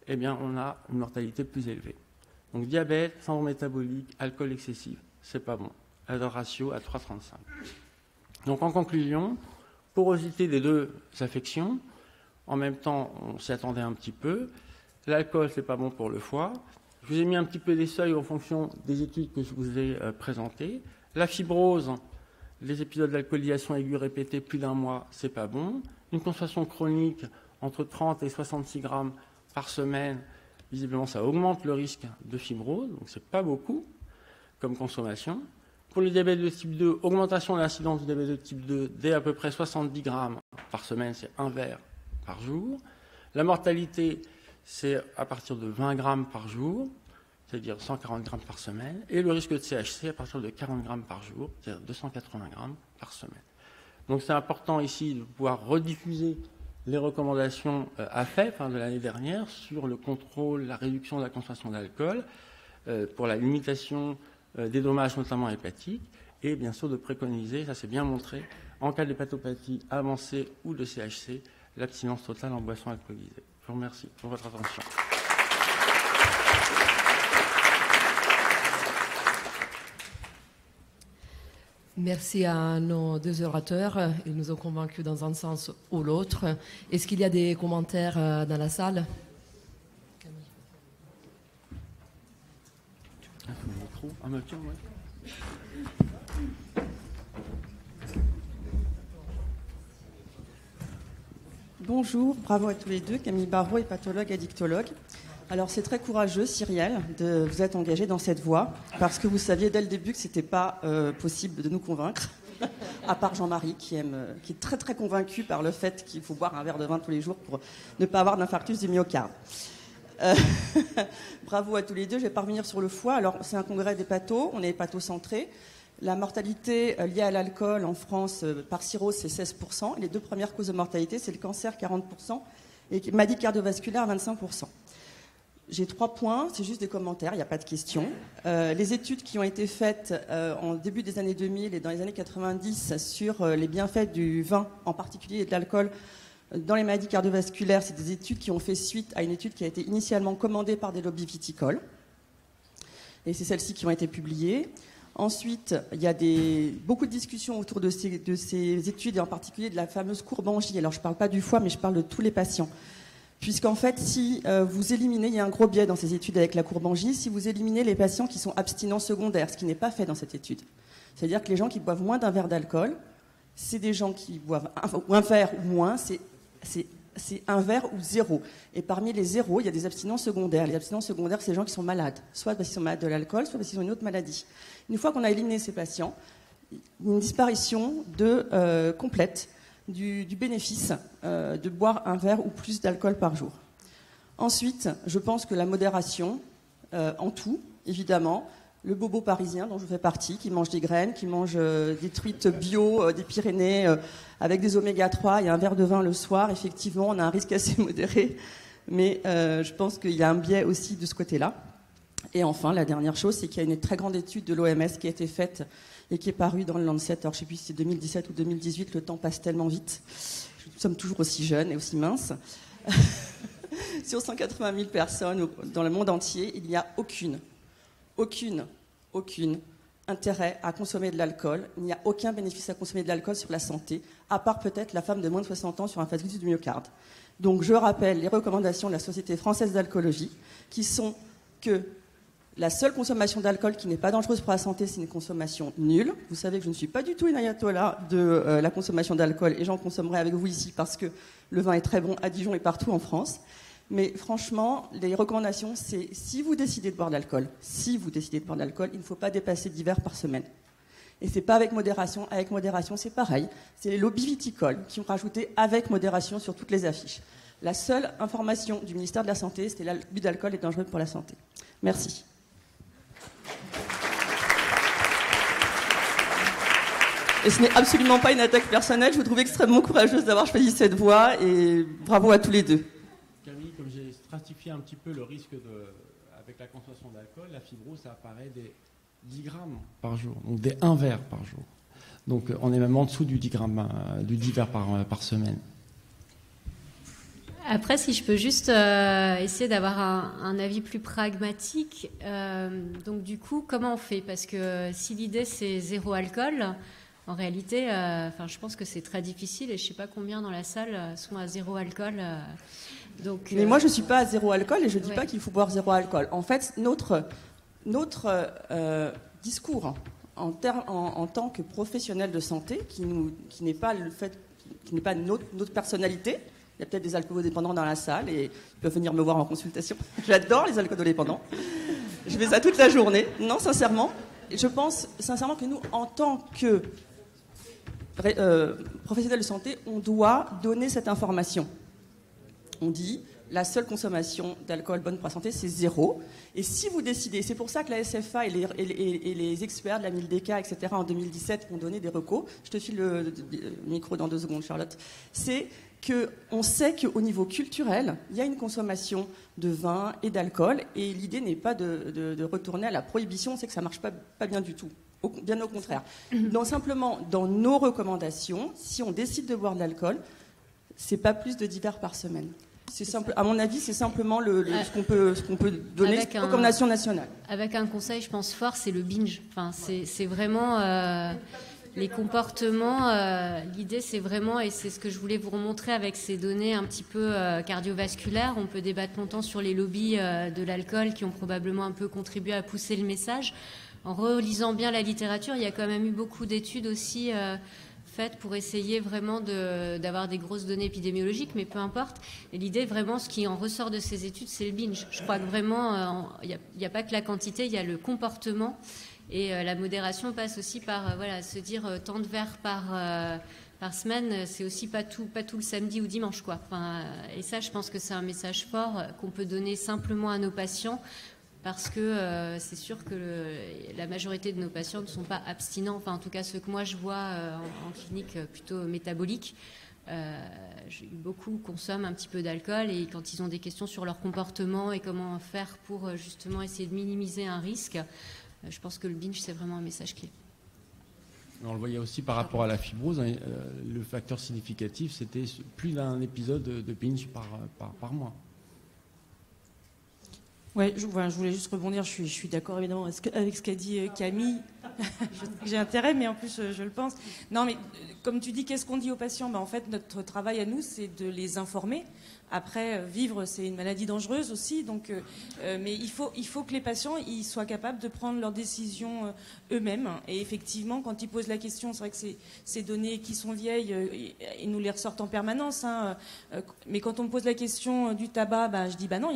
eh bien, on a une mortalité plus élevée. Donc diabète, syndrome métabolique, alcool excessif, c'est pas bon. Hazard ratio à 3,35. Donc en conclusion, porosité des deux affections. En même temps, on s'y attendait un petit peu. L'alcool, c'est pas bon pour le foie. Je vous ai mis un petit peu des seuils en fonction des études que je vous ai présentées. La fibrose, les épisodes d'alcoolisation aiguë répétés plus d'un mois, c'est pas bon. Une consommation chronique entre 30 et 66 grammes par semaine, visiblement, ça augmente le risque de fibrose, donc c'est pas beaucoup comme consommation. Pour le diabète de type 2, augmentation de l'incidence du diabète de type 2 dès à peu près 70 grammes par semaine, c'est un verre par jour. La mortalité, c'est à partir de 20 grammes par jour, c'est-à-dire 140 grammes par semaine, et le risque de CHC à partir de 40 grammes par jour, c'est-à-dire 280 grammes par semaine. Donc c'est important ici de pouvoir rediffuser les recommandations AFEP de l'année dernière sur le contrôle, la réduction de la consommation d'alcool, pour la limitation des dommages notamment hépatiques, et bien sûr de préconiser, ça c'est bien montré, en cas d'hépatopathie avancée ou de CHC, l'abstinence totale en boissons alcoolisées. Je vous remercie pour votre attention. Merci à nos deux orateurs. Ils nous ont convaincus dans un sens ou l'autre. Est-ce qu'il y a des commentaires dans la salle? Bonjour, bravo à tous les deux. Camille Barrault est pathologue addictologue. Alors c'est très courageux, Cyrielle, de vous être engagée dans cette voie, parce que vous saviez dès le début que ce n'était pas possible de nous convaincre. À part Jean-Marie qui est très très convaincu par le fait qu'il faut boire un verre de vin tous les jours pour ne pas avoir d'infarctus du myocarde. Bravo à tous les deux. Je vais pas revenir sur le foie. Alors, c'est un congrès d'hépato. On est hépato-centré. La mortalité liée à l'alcool en France par cirrhose, c'est 16%. Les deux premières causes de mortalité, c'est le cancer, 40%, et maladie cardiovasculaire, 25%. J'ai 3 points, c'est juste des commentaires, il n'y a pas de questions. Les études qui ont été faites en début des années 2000 et dans les années 90 sur les bienfaits du vin, en particulier et de l'alcool, dans les maladies cardiovasculaires, c'est des études qui ont fait suite à une étude qui a été initialement commandée par des lobbies viticoles. Et c'est celles-ci qui ont été publiées. Ensuite, il y a beaucoup de discussions autour de ces études, et en particulier de la fameuse courbe Angie. Alors, je ne parle pas du foie, mais je parle de tous les patients. Puisqu'en fait, si vous éliminez, il y a un gros biais dans ces études avec la courbe Angie, si vous éliminez les patients qui sont abstinents secondaires, ce qui n'est pas fait dans cette étude. C'est-à-dire que les gens qui boivent moins d'un verre d'alcool, c'est des gens qui boivent un verre ou moins, c'est un verre ou 0. Et parmi les 0, il y a des abstinents secondaires. Les abstinents secondaires, c'est les gens qui sont malades, soit parce qu'ils sont malades de l'alcool, soit parce qu'ils ont une autre maladie. Une fois qu'on a éliminé ces patients, une disparition complète du bénéfice de boire un verre ou plus d'alcool par jour. Ensuite, je pense que la modération, en tout, évidemment, le bobo parisien dont je fais partie, qui mange des graines, qui mange des truites bio des Pyrénées avec des oméga 3 et un verre de vin le soir, effectivement, on a un risque assez modéré, mais je pense qu'il y a un biais aussi de ce côté-là. Et enfin, la dernière chose, c'est qu'il y a une très grande étude de l'OMS qui a été faite et qui est parue dans le Lancet. Alors, je ne sais plus si c'est 2017 ou 2018, le temps passe tellement vite. Nous sommes toujours aussi jeunes et aussi minces. Sur 180 000 personnes dans le monde entier, il n'y a aucune intérêt à consommer de l'alcool. Il n'y a aucun bénéfice à consommer de l'alcool sur la santé, à part peut-être la femme de moins de 60 ans sur un infarctus du myocarde. Donc, je rappelle les recommandations de la Société française d'alcoolologie, qui sont que la seule consommation d'alcool qui n'est pas dangereuse pour la santé, c'est une consommation nulle. Vous savez que je ne suis pas du tout une ayatollah de la consommation d'alcool, et j'en consommerai avec vous ici parce que le vin est très bon à Dijon et partout en France. Mais franchement, les recommandations, c'est si vous décidez de boire de l'alcool, il ne faut pas dépasser 10 verres par semaine. Et c'est pas avec modération. Avec modération, c'est pareil. C'est les lobbies viticoles qui ont rajouté avec modération sur toutes les affiches. La seule information du ministère de la Santé, c'était l'abus d'alcool est dangereux pour la santé. Merci. Et ce n'est absolument pas une attaque personnelle. Je vous trouve extrêmement courageuse d'avoir choisi cette voie et bravo à tous les deux. Camille, comme j'ai stratifié un petit peu le risque avec la consommation d'alcool, la fibrose, ça apparaît des 10 grammes par jour, donc des 1 verre par jour. Donc on est même en dessous du 10 grammes, du 10 verres par semaine. Après, si je peux juste essayer d'avoir un avis plus pragmatique, donc du coup, comment on fait? Parce que si l'idée c'est 0 alcool, en réalité, je pense que c'est très difficile et je ne sais pas combien dans la salle sont à 0 alcool. Donc, mais moi, je ne suis pas à 0 alcool et je ne dis pas qu'il faut boire 0 alcool. En fait, notre discours en tant que professionnel de santé, qui n'est pas notre personnalité. Il y a peut-être des alcoolodépendants dans la salle et ils peuvent venir me voir en consultation. J'adore les alcoolodépendants. Je fais ça toute la journée. Non, sincèrement, je pense sincèrement que nous, en tant que professionnels de santé, on doit donner cette information. On dit la seule consommation d'alcool bonne pour la santé, c'est 0. Et si vous décidez, c'est pour ça que la SFA et les experts de la MILDECA, etc., en 2017, ont donné des recos. Je te file le micro dans 2 secondes, Charlotte. C'est qu'on sait qu'au niveau culturel, il y a une consommation de vin et d'alcool, et l'idée n'est pas de retourner à la prohibition. On sait que ça ne marche pas bien du tout. Bien au contraire. Donc, simplement, dans nos recommandations, si on décide de boire de l'alcool, c'est pas plus de 10 verres par semaine. C'est simple, à mon avis, c'est simplement ce qu'on peut donner comme recommandation nationale. Avec un conseil, je pense fort, c'est le binge. Enfin, c'est vraiment les comportements. L'idée, c'est vraiment, et c'est ce que je voulais vous remontrer avec ces données un petit peu cardiovasculaires. On peut débattre longtemps sur les lobbies de l'alcool qui ont probablement un peu contribué à pousser le message. En relisant bien la littérature, il y a quand même eu beaucoup d'études aussi faites pour essayer vraiment d'avoir des grosses données épidémiologiques, mais peu importe. Et l'idée, vraiment, ce qui en ressort de ces études, c'est le binge. Je crois que vraiment, il n'y a pas que la quantité, il y a le comportement. Et la modération passe aussi par se dire tant de verres par semaine, c'est aussi pas tout le samedi ou dimanche, quoi. Enfin, et ça, je pense que c'est un message fort qu'on peut donner simplement à nos patients, parce que c'est sûr que la majorité de nos patients ne sont pas abstinents. Enfin, en tout cas, ceux que moi je vois en clinique plutôt métabolique, beaucoup consomment un petit peu d'alcool, et quand ils ont des questions sur leur comportement et comment faire pour justement essayer de minimiser un risque, je pense que le binge, c'est vraiment un message clé. On le voyait aussi par rapport à la fibrose, hein, le facteur significatif, c'était plus d'un épisode de binge par mois. Ouais, je voulais juste rebondir, je suis d'accord évidemment avec ce qu'a dit Camille. J'ai intérêt, mais en plus je le pense. Non, mais comme tu dis, qu'est-ce qu'on dit aux patients ? En fait, notre travail à nous, c'est de les informer. Après, vivre, c'est une maladie dangereuse aussi, donc, mais il faut que les patients ils soient capables de prendre leurs décisions eux-mêmes. Et effectivement, quand ils posent la question, c'est vrai que ces données qui sont vieilles, ils nous les ressortent en permanence. Hein, mais quand on me pose la question du tabac, je dis non,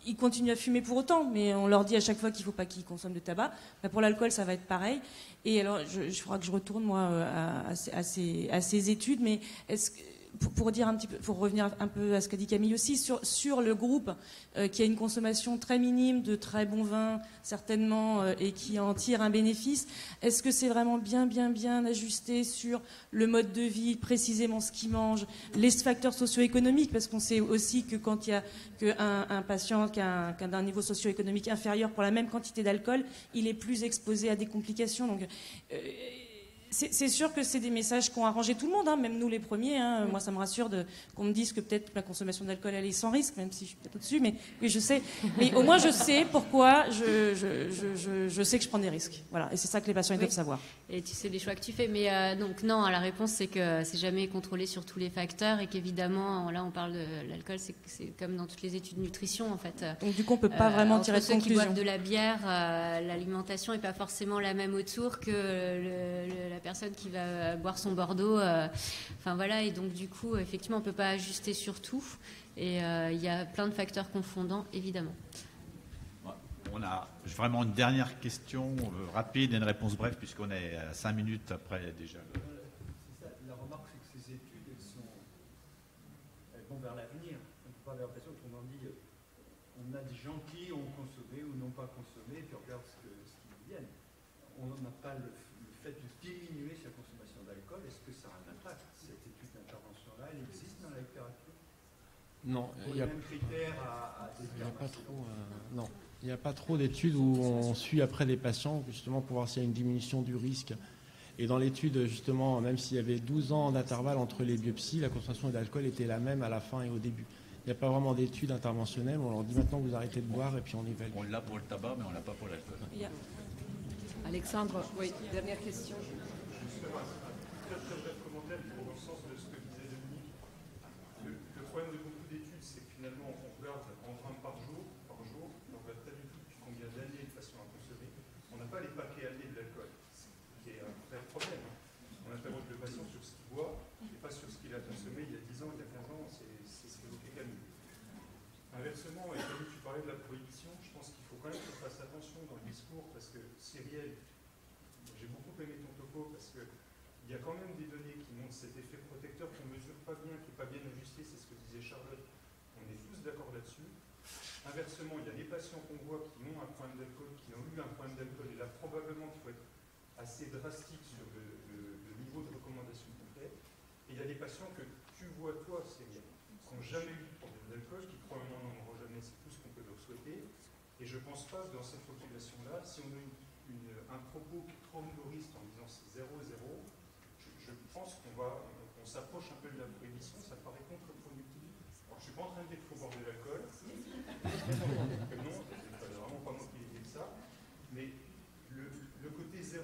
ils continuent à fumer pour autant, mais on leur dit à chaque fois qu'il ne faut pas qu'ils consomment de tabac. Pour l'alcool, ça va être pareil. Et alors, je faudra que je retourne moi à ces études, mais est-ce que pour dire un petit peu, pour revenir un peu à ce qu'a dit Camille aussi, sur le groupe qui a une consommation très minime de très bons vins, certainement, et qui en tire un bénéfice, est-ce que c'est vraiment bien ajusté sur le mode de vie, précisément ce qu'il mange, les facteurs socio-économiques, parce qu'on sait aussi que quand il y a un patient qui a un niveau socio-économique inférieur pour la même quantité d'alcool, il est plus exposé à des complications. Donc, c'est sûr que c'est des messages qui ont arrangé tout le monde, hein, même nous les premiers. Hein. Moi, ça me rassure qu'on me dise que peut-être la consommation d'alcool, elle est sans risque, même si je suis peut-être au-dessus, mais oui, je sais. Mais au moins, je sais pourquoi je sais que je prends des risques. Voilà. Et c'est ça que les patients doivent savoir. Et tu sais les choix que tu fais. Mais donc, non, la réponse, c'est que c'est jamais contrôlé sur tous les facteurs, et qu'évidemment, là, on parle de l'alcool, c'est comme dans toutes les études de nutrition, en fait. Donc, du coup, on ne peut pas vraiment tirer de conclusion. Ceux qui boivent de la bière, l'alimentation n'est pas forcément la même autour que la personne qui va boire son Bordeaux. Enfin voilà, et donc du coup, effectivement, on ne peut pas ajuster sur tout. Et il y a plein de facteurs confondants, évidemment. On a vraiment une dernière question rapide et une réponse brève, puisqu'on est à 5 minutes après déjà. La remarque, c'est que ces études, elles vont vers l'avenir, pas vers le passé. Autrement dit, on a des gens qui ont consommé ou n'ont pas consommé, puis on regarde ce qu'ils deviennent. On n'a pas le fait de diminuer sa consommation d'alcool. Est-ce que ça a un impact? Cette étude d'intervention-là, elle existe dans la littérature? Non, il y a même critères à non, il n'y a pas trop d'études où on suit après des patients justement pour voir s'il y a une diminution du risque. Et dans l'étude, justement, même s'il y avait 12 ans d'intervalle entre les biopsies, la consommation d'alcool était la même à la fin et au début. Il n'y a pas vraiment d'études interventionnelles. On leur dit maintenant vous arrêtez de boire et puis on évalue. On l'a pour le tabac, mais on ne l'a pas pour l'alcool. Alexandre, oui, dernière question. Justement, un très bref commentaire pour le sens de ce que disait Dominique. Le problème de beaucoup d'études, c'est que finalement, on regarde en grammes par jour, on ne regarde pas du tout depuis combien d'années de façon à consommer. On n'a pas les paquets années de l'alcool, qui est un vrai problème. On interroge le patient sur ce qu'il boit et pas sur ce qu'il a consommé il y a 10 ans, il y a 15 ans, c'est ce qu'évoquait Camille. Inversement, et Camille, tu parlais de la prohibition, je pense qu'il faut quand même qu'on fasse attention dans le discours, parce que Cyrielle, j'ai beaucoup aimé ton topo, parce qu'il y a quand même des données qui montrent cet effet protecteur qu'on ne mesure pas bien, qui n'est pas bien ajusté, c'est ce que disait Charlotte. On est tous d'accord là-dessus. Inversement, il y a des patients qu'on voit qui ont un problème d'alcool, qui ont eu un problème d'alcool, et là probablement qu'il faut être assez drastique sur le niveau de recommandation qu'on fait. Et il y a des patients que tu vois, toi, Cyrielle, qui n'ont jamais eu de problème d'alcool, qui probablement n'en auront jamais, c'est tout ce qu'on peut leur souhaiter. Et je ne pense pas que dans cette population-là, si on a un propos qui est trop humoriste en disant c'est 0-0, je pense qu'on s'approche un peu de la prohibition, ça paraît contre-productif. Alors je ne suis pas en train de dire qu'il faut boire de l'alcool, non, c'est vraiment pas moi qui ai dit ça, mais le côté 0-0,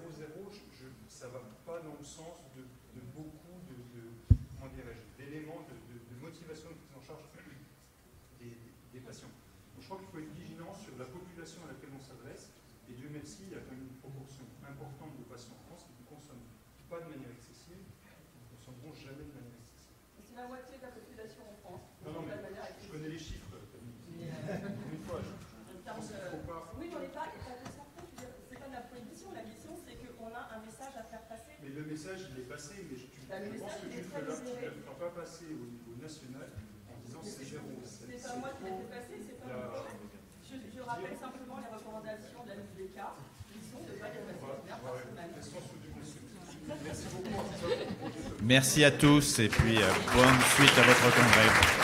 ça ne va pas dans le sens de beaucoup d'éléments de motivation de prise en charge des patients. Donc je crois qu'il faut être vigilant sur la population à laquelle on s'adresse. Et Dieu merci, il y a quand même une proportion importante de patients en France qui ne consomment pas de manière excessive, qui ne consommeront jamais de manière excessive. C'est la moitié de la population en France. Non, mais je connais les chiffres. Une fois, je pense qu'il ne faut pas... Oui, mais on n'est pas de sortie, c'est pas Mais le message, il est passé, mais je pense que tu ne le feras pas passer au niveau national en disant c'est zéro. C'est pas moi qui l'ai fait passer, c'est pas moi. Je rappelle simplement les recommandations de la LUDK, qui sont de ne pas dépasser une heure par semaine. Merci beaucoup. Merci à tous et puis bonne suite à votre congrès.